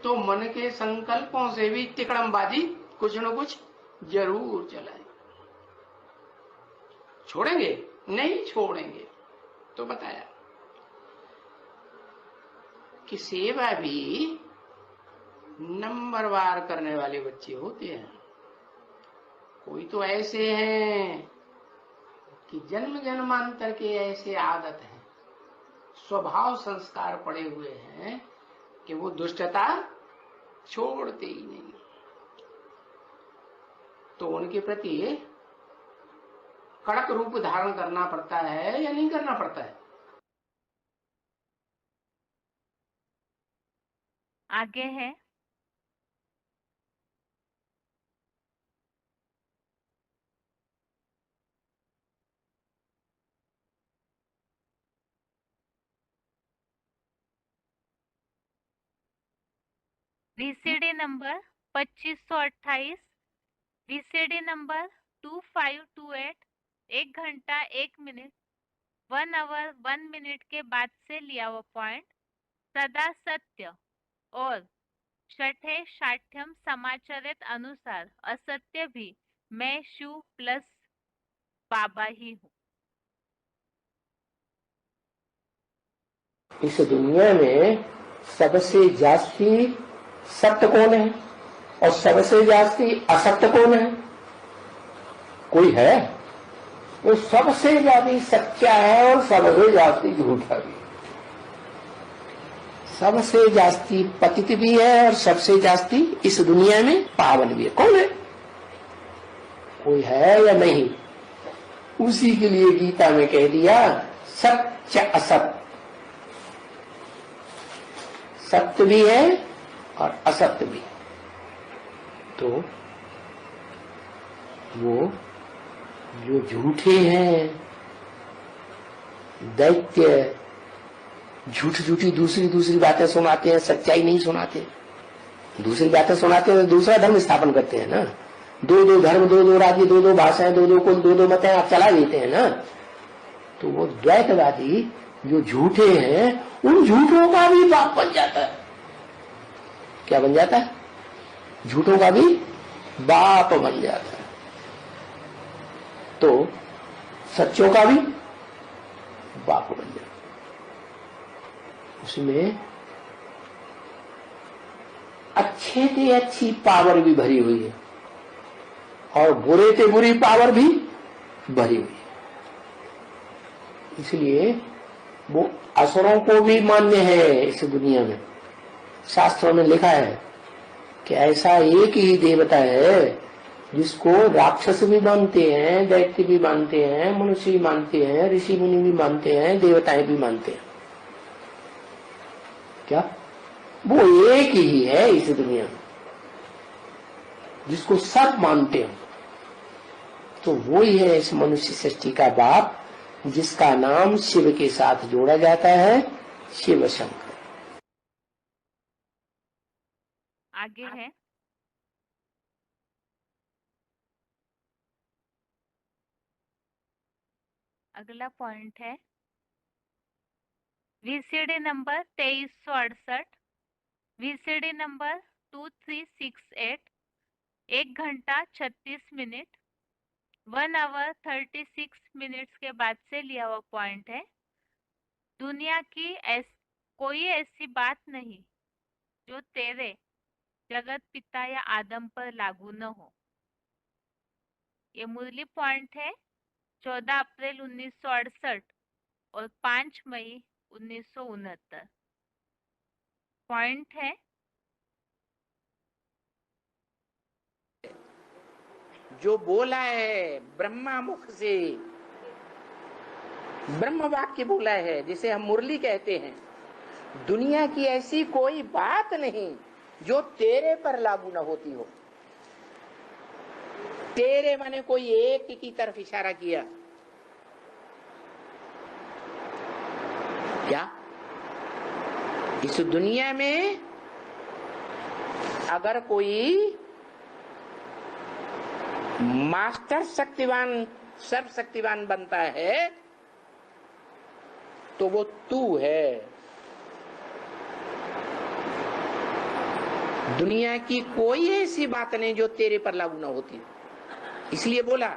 तो मन के संकल्पों से भी तिकड़मबाजी कुछ न कुछ जरूर चलाएंगे। छोड़ेंगे? नहीं छोड़ेंगे। तो बताया कि सेवा भी नंबरवार करने वाले बच्चे होते हैं। कोई तो ऐसे हैं कि जन्म जन्मांतर के ऐसे आदत है, स्वभाव संस्कार पड़े हुए हैं कि वो दुष्टता छोड़ते ही नहीं। तो उनके प्रति कड़क रूप धारण करना पड़ता है या नहीं करना पड़ता है? आगे है VCD नंबर 2528, VCD नंबर 2528, 1 घंटा 1 मिनट 1 आवर 1 मिनट के बाद से लिया हुआ पॉइंट। सदा सत्य और छठे शाठ्यम समाचरित अनुसार असत्य भी मैं शिव प्लस बाबा ही हूँ। इस दुनिया में सबसे जास्ती सत्य कौन है और सबसे जास्ती असत्य कौन है? कोई है? वो सबसे ज्यादा सच्चा है और सबसे जास्ती झूठा भी। सबसे जास्ती पतित भी है और सबसे जास्ती इस दुनिया में पावन भी है। कौन है? कोई है या नहीं? उसी के लिए गीता में कह दिया सत्य असत्य। सत्य भी है और असत्य भी। तो वो जो झूठे हैं, दैत्य, झूठी दूसरी बातें सुनाते हैं, सच्चाई नहीं सुनाते। दूसरी बातें सुनाते हैं तो दूसरा धर्म स्थापन करते हैं ना। दो धर्म, दो राज्य, दो भाषाएं, दो कुल, दो मतें आप चला देते हैं ना। तो वो द्वैतवादी जो झूठे हैं, उन झूठों का भी बाप बन जाता है। क्या बन जाता है? झूठों का भी बाप बन जाता है। तो सच्चों का भी बाप बन जाता है। उसमें अच्छे से अच्छी पावर भी भरी हुई है और बुरे से बुरी पावर भी भरी हुई है। इसलिए वो असुरों को भी मान्य है इस दुनिया में। शास्त्रों में लिखा है कि ऐसा एक ही देवता है जिसको राक्षस भी मानते हैं, दैत्य भी मानते हैं, मनुष्य भी मानते हैं, ऋषि मुनि भी मानते हैं, देवताएं भी मानते हैं। क्या? वो एक ही है इस दुनिया में जिसको सब मानते हैं। तो वो ही है इस मनुष्य सृष्टि का बाप, जिसका नाम शिव के साथ जोड़ा जाता है, शिव शंकर। आगे है अगला पॉइंट है VCD नंबर 2368, VCD नंबर 2368, 1 घंटा 36 मिनट 1 आवर 36 मिनट्स के बाद से लिया हुआ पॉइंट है। दुनिया की कोई ऐसी बात नहीं जो तेरे जगत पिता या आदम पर लागू न हो। ये मुरली पॉइंट है 14 अप्रैल 1968 और 5 मई 1969। पॉइंट है जो बोला है ब्रह्मा मुख से, ब्रह्म वाक्य बोला है जिसे हम मुरली कहते हैं। दुनिया की ऐसी कोई बात नहीं जो तेरे पर लागू न होती हो। तेरे माने कोई एक की तरफ इशारा किया क्या? इस दुनिया में अगर कोई मास्टर शक्तिवान, सर्वशक्तिवान बनता है तो वो तू है। दुनिया की कोई ऐसी बात नहीं जो तेरे पर लागू ना होती। इसलिए बोला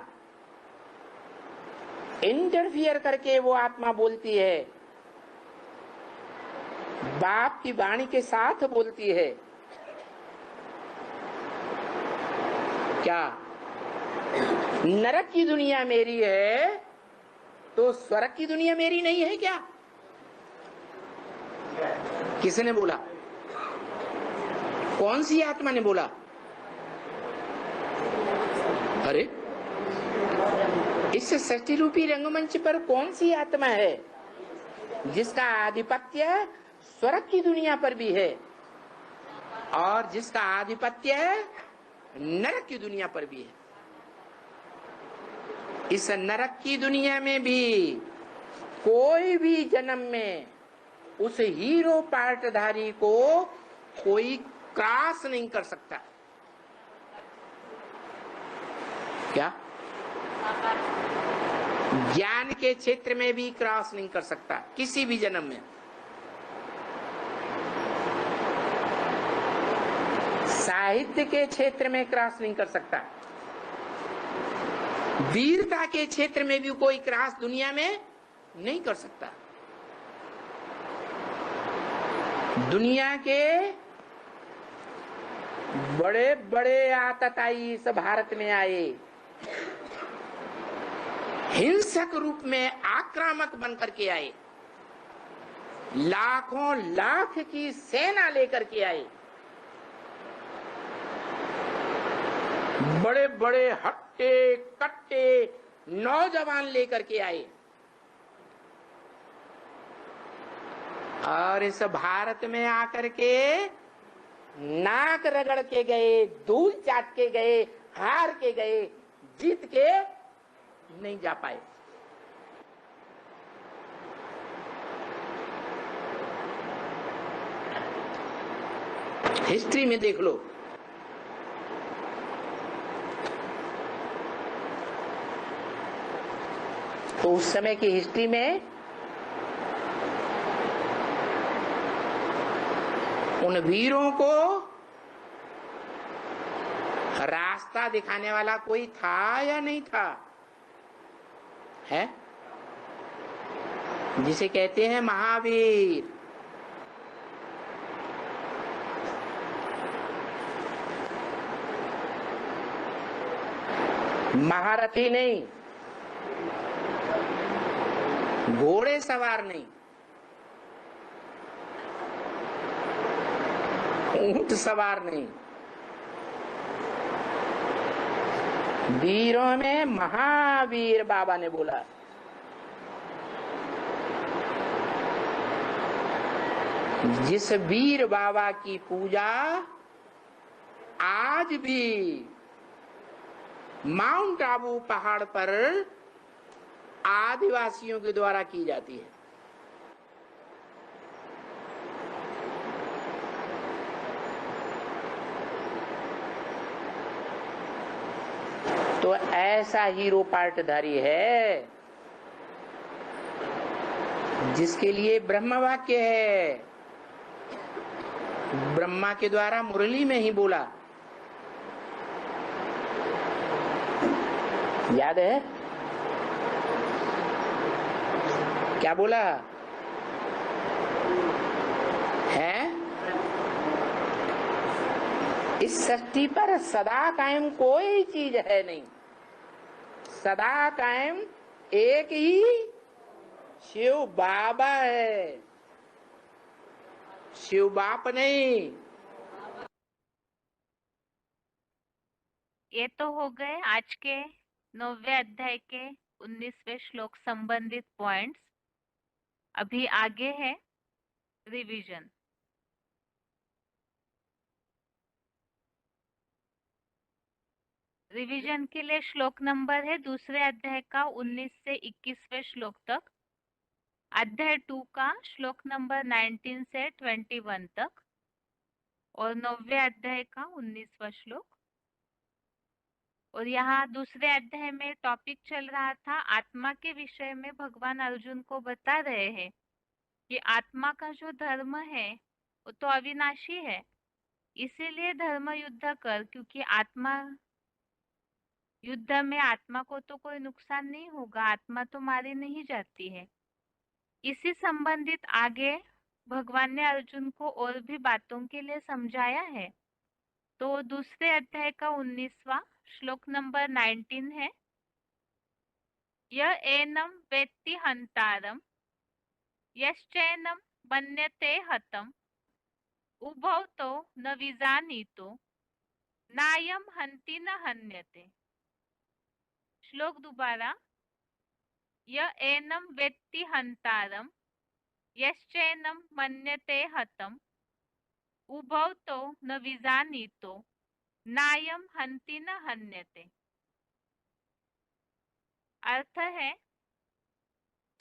इंटरफियर करके वो आत्मा बोलती है, बाप की वाणी के साथ बोलती है। क्या नरक की दुनिया मेरी है तो स्वर्ग की दुनिया मेरी नहीं है क्या? किसने बोला? कौन सी आत्मा ने बोला? अरे, इस सृष्टि रूपी रंगमंच पर कौन सी आत्मा है जिसका आधिपत्य स्वर्ग की दुनिया पर भी है और जिसका आधिपत्य नरक की दुनिया पर भी है? इस नरक की दुनिया में भी कोई भी जन्म में उस हीरो पार्टधारी को कोई क्रॉस नहीं कर सकता। क्या? ज्ञान के क्षेत्र में भी क्रॉस नहीं कर सकता, किसी भी जन्म में। साहित्य के क्षेत्र में क्रॉस नहीं कर सकता, वीरता के क्षेत्र में भी कोई क्रॉस दुनिया में नहीं कर सकता। दुनिया के बड़े बड़े आतताई इस भारत में आए, हिंसक रूप में आक्रामक बनकर के आए, लाखों लाख की सेना लेकर के आए, बड़े बड़े हट्टे कट्टे नौजवान लेकर के आए और इस भारत में आकर के नाक रगड़ के गए, धूल चाट के गए, हार के गए, जीत के नहीं जा पाए। हिस्ट्री में देख लो, तो उस समय की हिस्ट्री में उन वीरों को रास्ता दिखाने वाला कोई था या नहीं था? है, जिसे कहते हैं महावीर। महारथी नहीं, घोड़े सवार नहीं, ऊंट सवार नहीं, वीरों में महावीर बाबा ने बोला। जिस वीर बाबा की पूजा आज भी माउंट आबू पहाड़ पर आदिवासियों के द्वारा की जाती है। तो ऐसा हीरो पार्टधारी है जिसके लिए ब्रह्म वाक्य है, ब्रह्मा के द्वारा मुरली में ही बोला। याद है क्या बोला है? इस सृष्टि पर सदा कायम कोई चीज है नहीं, सदा कायम एक ही शिव बाबा है, शिव बाप नहीं। ये तो हो गए आज के 9वें अध्याय के 19वें श्लोक संबंधित पॉइंट्स। अभी आगे है रिवीजन। रिवीजन के लिए श्लोक नंबर है दूसरे अध्याय का 19 से 21वें श्लोक तक, अध्याय 2 का श्लोक नंबर 19 से 21 तक और 9वें अध्याय का 19वां श्लोक। और यहाँ दूसरे अध्याय में टॉपिक चल रहा था आत्मा के विषय में। भगवान अर्जुन को बता रहे हैं कि आत्मा का जो धर्म है वो तो अविनाशी है, इसीलिए धर्म युद्ध कर, क्योंकि आत्मा युद्ध में आत्मा को तो कोई नुकसान नहीं होगा, आत्मा तो मारी नहीं जाती है। इसी संबंधित आगे भगवान ने अर्जुन को और भी बातों के लिए समझाया है। तो दूसरे अध्याय का 19वां श्लोक नंबर 19 है, यह एनम वेत्ति हंतारम यश्चैनम मन्यते हतम उभौ तो न विजानीतो नायम हंति न हन्यते। श्लोक दोबारा। य एनं वेत्ति हन्तारं यश्चैनं मन्यते हतम् उभौ तो न विजानीतो नायं हन्ति न हन्यते। अर्थ है,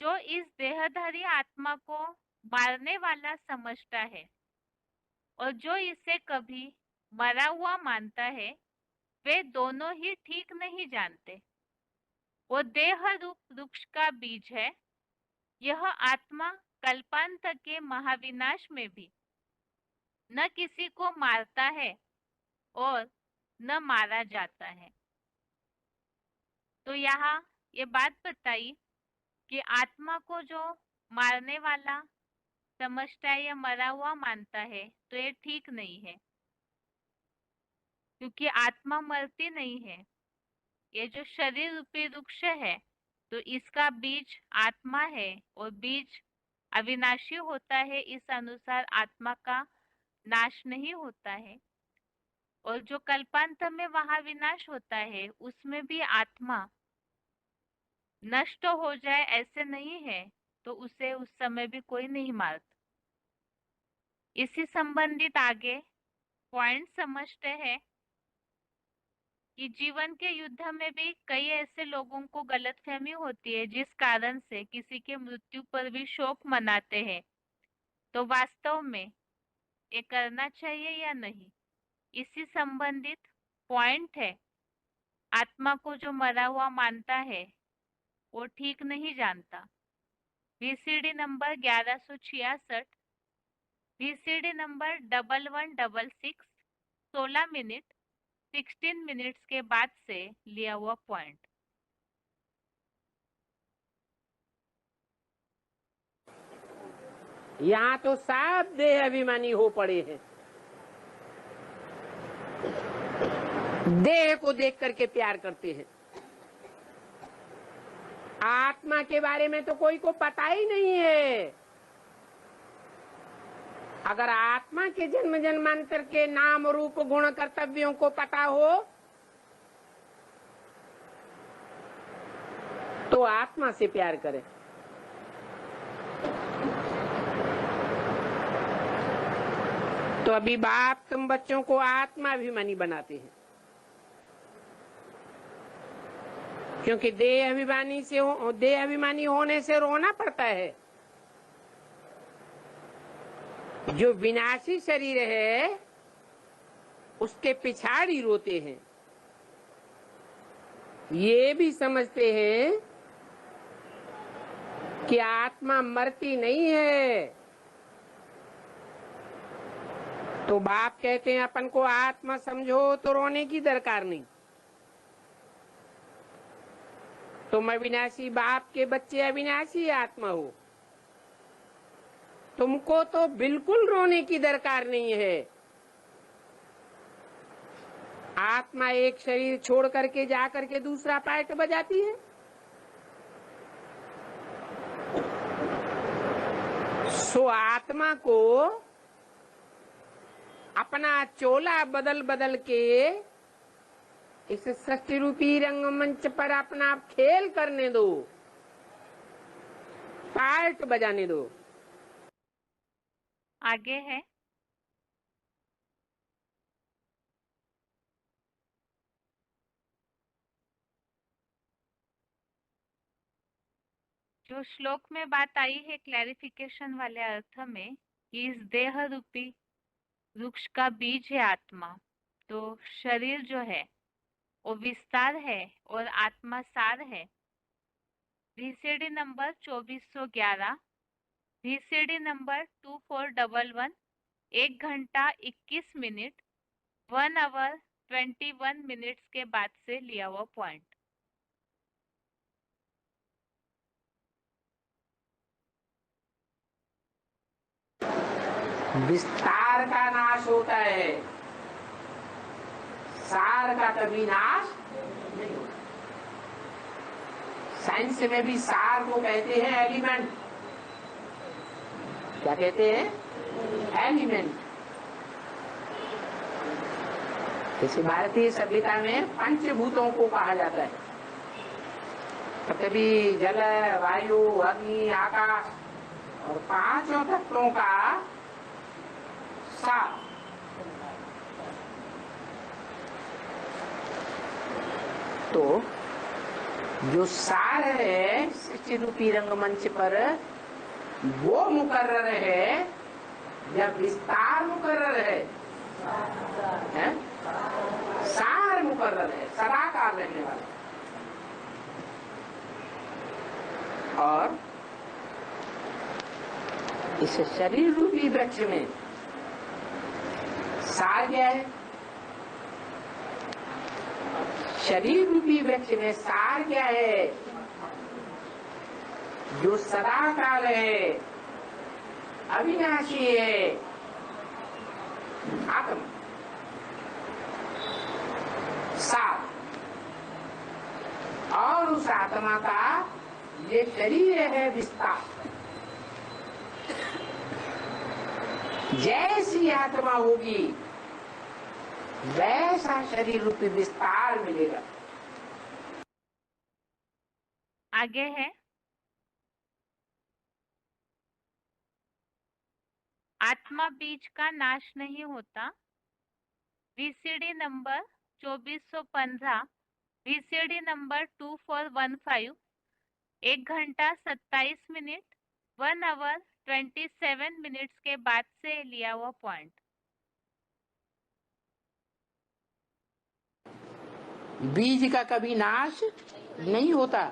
जो इस देहधारी आत्मा को मारने वाला समझता है और जो इसे कभी मरा हुआ मानता है, वे दोनों ही ठीक नहीं जानते। वो देह रूप वृक्ष का बीज है। यह आत्मा कल्पांत के महाविनाश में भी न किसी को मारता है और न मारा जाता है। तो यहाँ ये बात बताई कि आत्मा को जो मारने वाला समझता है या मरा हुआ मानता है, तो ये ठीक नहीं है, क्योंकि आत्मा मरती नहीं है। ये जो शरीर रूपी वृक्ष है, तो इसका बीज आत्मा है और बीज अविनाशी होता है। इस अनुसार आत्मा का नाश नहीं होता है। और जो कल्पांत में वहां विनाश होता है, उसमें भी आत्मा नष्ट हो जाए ऐसे नहीं है, तो उसे उस समय भी कोई नहीं मारता। इसी संबंधित आगे पॉइंट समझते हैं कि जीवन के युद्ध में भी कई ऐसे लोगों को गलतफहमी होती है, जिस कारण से किसी के मृत्यु पर भी शोक मनाते हैं। तो वास्तव में ये करना चाहिए या नहीं, इसी संबंधित पॉइंट है। आत्मा को जो मरा हुआ मानता है, वो ठीक नहीं जानता। VCD number 1166, VCD number 1166, 16 minute 16 minutes के बाद से लिया हुआ पॉइंट। यहाँ तो सब देह अभिमानी हो पड़े हैं। देह को देख करके प्यार करते हैं। आत्मा के बारे में तो कोई को पता ही नहीं है। अगर आत्मा के जन्म जन्मांतर के नाम रूप गुण कर्तव्यों को पता हो, तो आत्मा से प्यार करें। तो अभी बाप तुम बच्चों को आत्मा अभिमानी बनाते हैं, क्योंकि देह अभिमानी होने से रोना पड़ता है। जो विनाशी शरीर है, उसके पिछाड़ी रोते हैं। ये भी समझते हैं कि आत्मा मरती नहीं है। तो बाप कहते हैं अपन को आत्मा समझो तो रोने की दरकार नहीं। तुम अविनाशी बाप के बच्चे, अविनाशी आत्मा हो, तुमको तो बिल्कुल रोने की दरकार नहीं है। आत्मा एक शरीर छोड़ करके जा करके दूसरा पार्ट बजाती है। सो आत्मा को अपना चोला बदल बदल के इस सृष्टि रूपी रंगमंच पर अपना खेल करने दो, पार्ट बजाने दो। आगे है, जो श्लोक में बात आई है क्लैरिफिकेशन वाले अर्थ में, कि इस देह रूपी वृक्ष का बीज है आत्मा। तो शरीर जो है वो विस्तार है और आत्मा सार है। VCD नंबर 2411, VCD नंबर 2411, 1 घंटा 21 मिनट 1 आवर 21 मिनट्स के बाद से लिया हुआ पॉइंट। विस्तार का नाश होता है, सार का कभी नाश नहीं होता। साइंस में भी सार को कहते हैं एलिमेंट। क्या कहते हैं? एलिमेंट। जैसे भारतीय सभ्यता में पंचभूतों को कहा जाता है। पृथ्वी जल वायु अग्नि आकाश और पांचों तत्वों का सार। तो जो सार है सृष्टि रूपी रंगमंच पर वो मुकर्रर है या विस्तार मुकर्रर है? सार मुकर्रर है, सदाकाल रहने वाला। और इस शरीर रूपी वृक्ष में सार क्या है? शरीर रूपी वृक्ष में सार क्या है? जो सदाकाल है, अविनाशी है, आत्मा। सार और उस आत्मा का ये शरीर है विस्तार। जैसी आत्मा होगी वैसा शरीर रूपी विस्तार मिलेगा। आगे है आत्मा बीज का नाश नहीं होता। वीसीडी नंबर 2415, वीसीडी नंबर 2415, 1 घंटा 27 मिनट 1 आवर 27 मिनट्स के बाद से लिया हुआ पॉइंट। बीज का कभी नाश नहीं होता।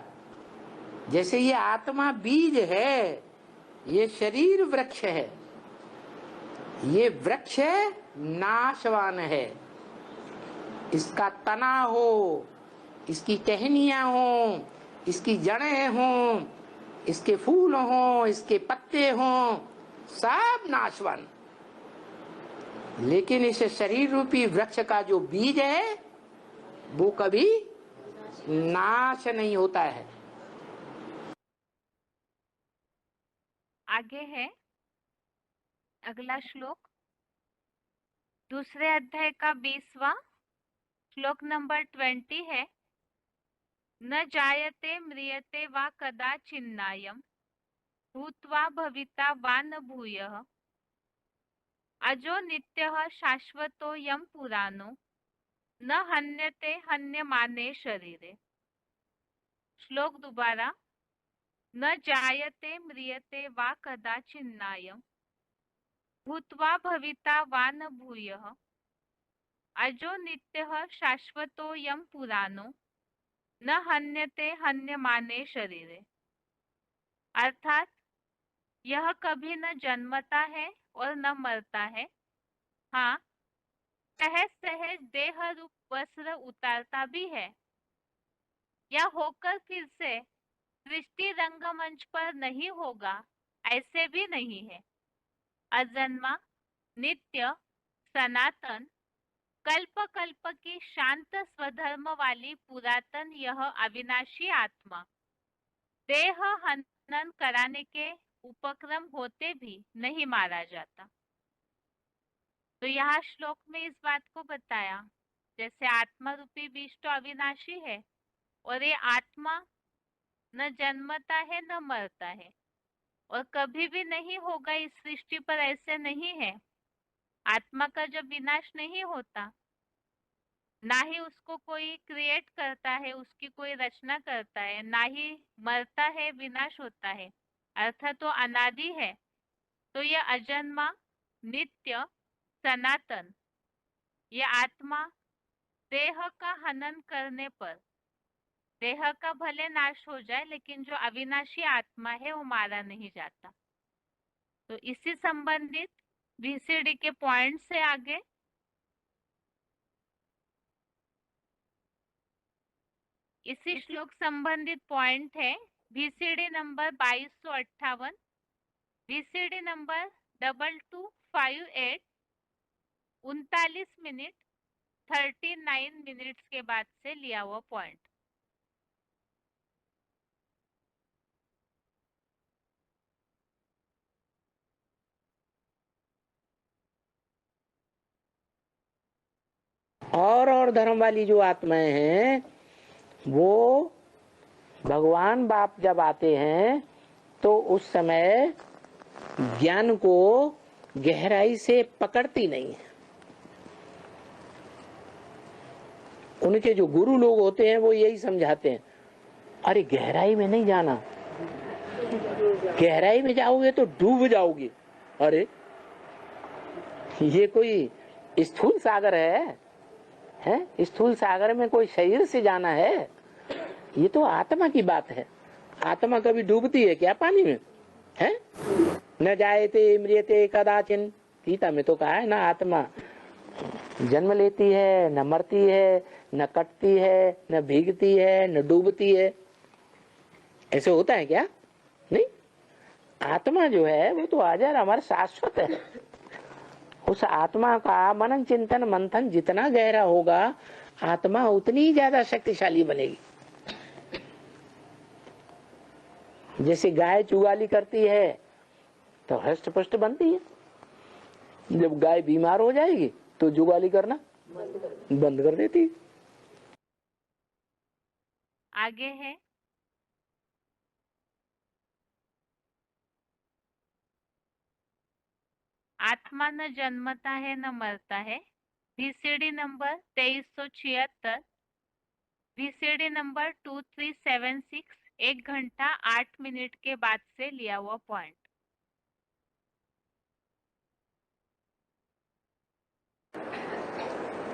जैसे ये आत्मा बीज है, ये शरीर वृक्ष है। ये वृक्ष नाशवान है। इसका तना हो, इसकी टहनियां हो, इसकी जड़ें हों, इसके फूल हों, इसके पत्ते हों, सब नाशवान। लेकिन इस शरीर रूपी वृक्ष का जो बीज है वो कभी नाश नहीं होता है। आगे है अगला श्लोक, दूसरे अध्याय का 20वां श्लोक नंबर 20 है। न जायते म्रियते वा कदाचिन्नायम् भूत्वा भविता वा न भूयः अजो नित्यः शाश्वतोऽयं पुराणो न हन्यते हन्यमाने शरीरे। श्लोक दोबारा, न जायते म्रियते वा कदाचिन्नायम् भूत्वा भविता वा न भूयः अजो नित्यः शाश्वतोऽयं पुराणो न हन्यते हन्यमाने शरीरे। अर्थात यह कभी न जन्मता है और न मरता है। हाँ, सहज सहज देह रूप वस्त्र उतारता भी है या होकर फिर से सृष्टि रंगमंच पर नहीं होगा, ऐसे भी नहीं है। अजन्मा, नित्य, सनातन, कल्प कल्प की शांत स्वधर्म वाली पुरातन यह अविनाशी आत्मा देह हनन कराने के उपक्रम होते भी नहीं मारा जाता। तो यहाँ श्लोक में इस बात को बताया, जैसे आत्मा रूपी बीज तो अविनाशी है और ये आत्मा न जन्मता है न मरता है और कभी भी नहीं होगा इस सृष्टि पर, ऐसे नहीं है। आत्मा का जब विनाश नहीं होता, ना ही उसको कोई क्रिएट करता है, उसकी कोई रचना करता है, ना ही मरता है, विनाश होता है, अर्थात तो अनादि है। तो यह अजन्मा, नित्य, सनातन, ये आत्मा देह का हनन करने पर देह का भले नाश हो जाए, लेकिन जो अविनाशी आत्मा है वो मारा नहीं जाता। तो इसी संबंधित वीसीडी के पॉइंट से आगे इसी श्लोक संबंधित पॉइंट है VCD number 2258, VCD number 2258, 39 minute 39 minutes के बाद से लिया हुआ पॉइंट। और धर्म वाली जो आत्माएं हैं वो भगवान बाप जब आते हैं तो उस समय ज्ञान को गहराई से पकड़ती नहीं है। उनके जो गुरु लोग होते हैं वो यही समझाते हैं, अरे गहराई में नहीं जाना, गहराई में जाओगे तो डूब जाओगे। अरे ये कोई स्थूल सागर है? स्थूल सागर में कोई शरीर से जाना है? ये तो आत्मा की बात है। आत्मा कभी डूबती है क्या पानी में? है न जायते मृत्यते कदाचिन, गीता में तो कहा है ना, आत्मा जन्म लेती है, न मरती है, न कटती है, न भीगती है, न डूबती है। ऐसे होता है क्या? नहीं। आत्मा जो है वो तो अजर अमर शाश्वत है। उस आत्मा का मनन चिंतन मंथन जितना गहरा होगा, आत्मा उतनी ही ज्यादा शक्तिशाली बनेगी। जैसे गाय चुगाली करती है तो हष्ट पुष्ट बनती है, जब गाय बीमार हो जाएगी तो जुगाली करना बंद कर देती है। आगे है आत्मा न जन्मता है न मरता है। VCD नंबर 2376, VCD नंबर 2376, 1 घंटा 8 मिनट के बाद से लिया हुआ पॉइंट।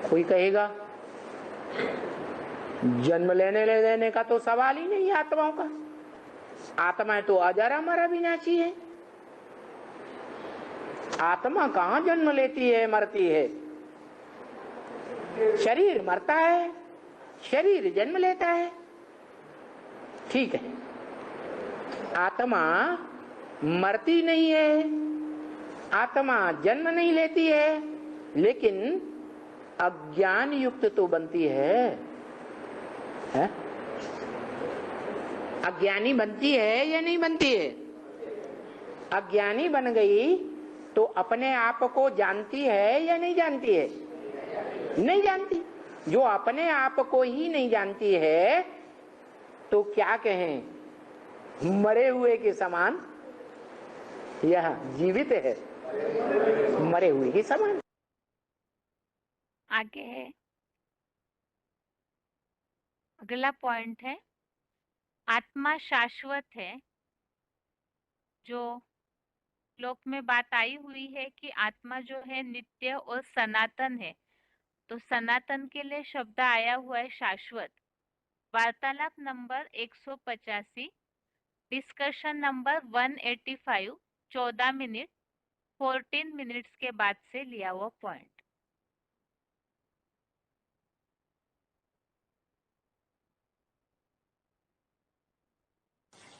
कोई कहेगा जन्म लेने ले देने का तो सवाल ही नहीं आत्माओं का। आत्मा तो अजर अमर अविनाशी है। आत्मा कहाँ जन्म लेती है मरती है? शरीर मरता है, शरीर जन्म लेता है। ठीक है, आत्मा मरती नहीं है, आत्मा जन्म नहीं लेती है, लेकिन अज्ञान युक्त तो बनती है? अज्ञानी बनती है या नहीं बनती है? अज्ञानी बन गई तो अपने आप को जानती है या नहीं जानती है? नहीं जानती। जो अपने आप को ही नहीं जानती है तो क्या कहें, मरे हुए के समान, यह जीवित है मरे हुए के समान। आगे है अगला पॉइंट है आत्मा शाश्वत है। जो श्लोक में बात आई हुई है कि आत्मा जो है नित्य और सनातन है, तो सनातन के लिए शब्द आया हुआ है शाश्वत। वार्तालाप number 185, discussion number 185, 14 minute 14 minutes के बाद से लिया हुआ पॉइंट।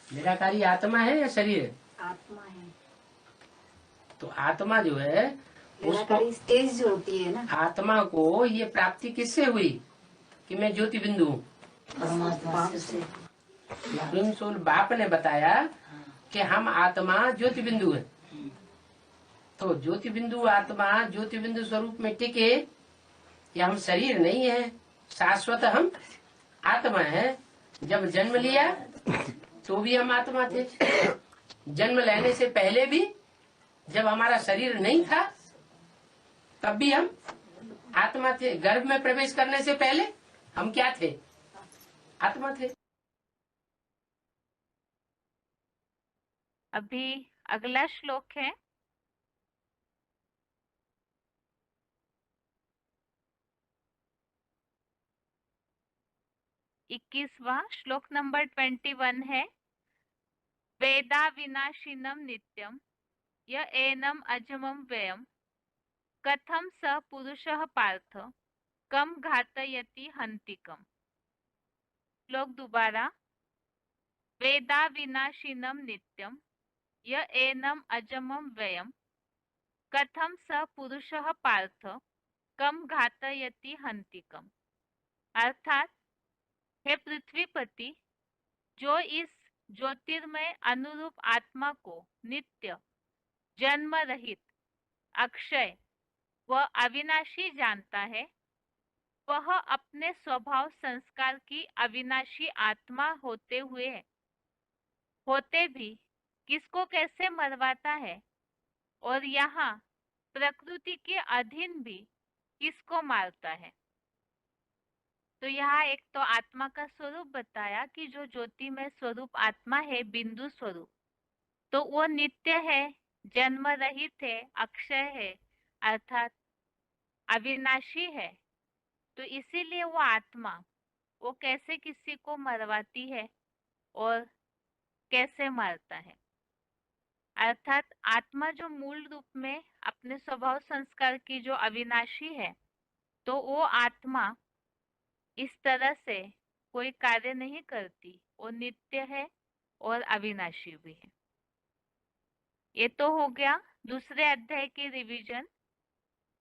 निराकारी आत्मा है या शरीर? आत्मा है। तो आत्मा जो है उसको, निराकारी स्टेज जो होती है ना, आत्मा को ये प्राप्ति किससे हुई कि मैं ज्योति बिंदु हूँ? परमात्मा से। सुन सोल बाप ने बताया कि हम आत्मा ज्योति बिंदु है। तो ज्योति बिंदु आत्मा ज्योति बिंदु स्वरूप में टिके, या हम शरीर नहीं है, शाश्वत हम आत्मा है। जब जन्म लिया तो भी हम आत्मा थे, जन्म लेने से पहले भी जब हमारा शरीर नहीं था तब भी हम आत्मा थे। गर्भ में प्रवेश करने से पहले हम क्या थे? आत्मा थे। अभी अगला श्लोक है 21वां, श्लोक नंबर 21 है वेदा विनाशिनम नित्यम य एनम अजमम व्ययम कथम स पुरुषः पार्थ कम घातयति हंतिकम। श्लोक दोबारा, वेदा विनाशिनम नित्यम य एनम अजमम व्ययम कथम स पुरुषः पार्थ कम घातयति हंतिकम। अर्थात हे पृथ्वीपति, जो इस ज्योतिर्मय अनुरूप आत्मा को नित्य, जन्म रहित, अक्षय व अविनाशी जानता है, वह अपने स्वभाव संस्कार की अविनाशी आत्मा होते भी किसको कैसे मरवाता है, और यहाँ प्रकृति के अधीन भी किसको मारता है। तो यहाँ एक तो आत्मा का स्वरूप बताया कि जो ज्योतिमय स्वरूप आत्मा है, बिंदु स्वरूप, तो वो नित्य है, जन्म रहित है, अक्षय है, अर्थात अविनाशी है। तो इसीलिए वो आत्मा वो कैसे किसी को मरवाती है और कैसे मारता है। अर्थात आत्मा जो मूल रूप में अपने स्वभाव संस्कार की जो अविनाशी है, तो वो आत्मा इस तरह से कोई कार्य नहीं करती, वो नित्य है और अविनाशी भी है। ये तो हो गया दूसरे अध्याय की रिवीजन।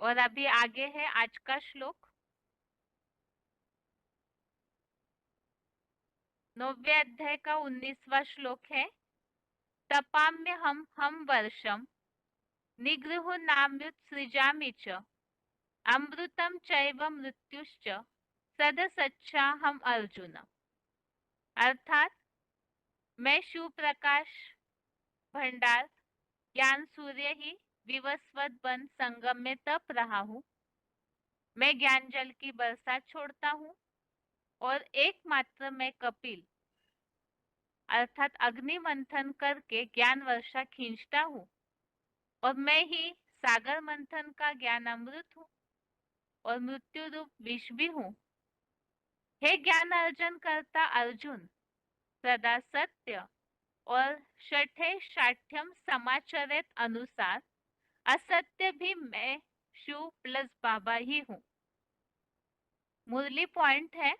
और अभी आगे है आज का श्लोक। 9वें अध्याय का 19वां श्लोक है। तपाम्य हम वर्षम निगृह नाम्युत सृजामि च अमृतम चैव मृत्युश्च सदसच्चा हम अर्जुन। अर्थात मैं शिव प्रकाश भंडार ज्ञान सूर्य ही विवस्वत बन संगम में तप रहा हूँ। मैं ज्ञान जल की बरसात छोड़ता हूँ और एकमात्र मैं कपिल अर्थात अग्नि मंथन करके ज्ञान वर्षा खींचता हूँ, और मैं ही सागर मंथन का ज्ञान अमृत हूँ और मृत्यु रूप विष भी हूँ। हे ज्ञान अर्जन करता अर्जुन, सदा सत्य और छठे शाठ्यम समाचरित अनुसार असत्य भी मैं शिव प्लस बाबा ही हूँ। मुरली पॉइंट है,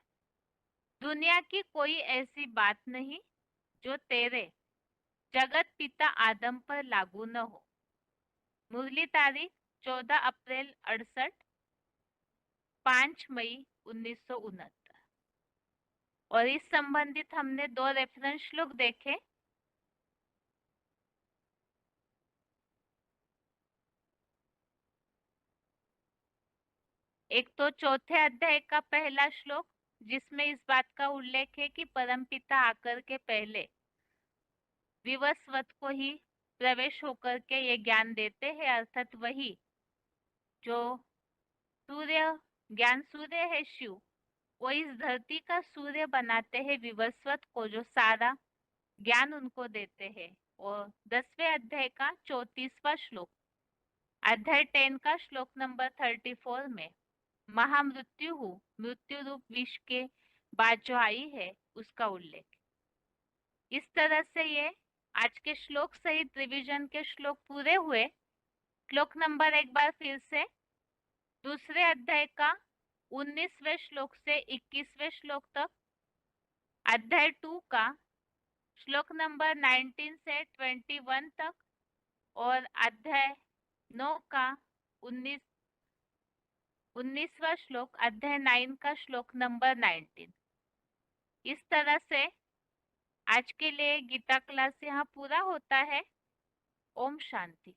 दुनिया की कोई ऐसी बात नहीं जो तेरे जगत पिता आदम पर लागू न हो। मुरली तारीख 14 अप्रैल 68, 5 मई 1969। और इस संबंधित हमने 2 रेफरेंस श्लोक देखे। एक तो चौथे अध्याय का पहला श्लोक, जिसमें इस बात का उल्लेख है कि परमपिता आकर के पहले विवस्वत को ही प्रवेश होकर के ये ज्ञान देते हैं, अर्थात वही जो सूर्य ज्ञान सूर्य है शिव, वो इस धरती का सूर्य बनाते हैं विवस्वत को, जो सारा ज्ञान उनको देते हैं। और 10वें अध्याय का 34वां श्लोक, अध्याय 10 का श्लोक नंबर 34 में महामृत्यु हूँ, मृत्यु रूप विष के बाद जो आई है उसका उल्लेख। इस तरह से ये आज के श्लोक सहित रिवीजन के श्लोक पूरे हुए। श्लोक नंबर एक बार फिर से, दूसरे अध्याय का 19वें श्लोक से 21वें श्लोक तक, अध्याय 2 का श्लोक नंबर 19 से 21 तक, और अध्याय 9 का 19वां श्लोक, अध्याय 9 का श्लोक नंबर 19। इस तरह से आज के लिए गीता क्लास यहाँ पूरा होता है। ओम शांति।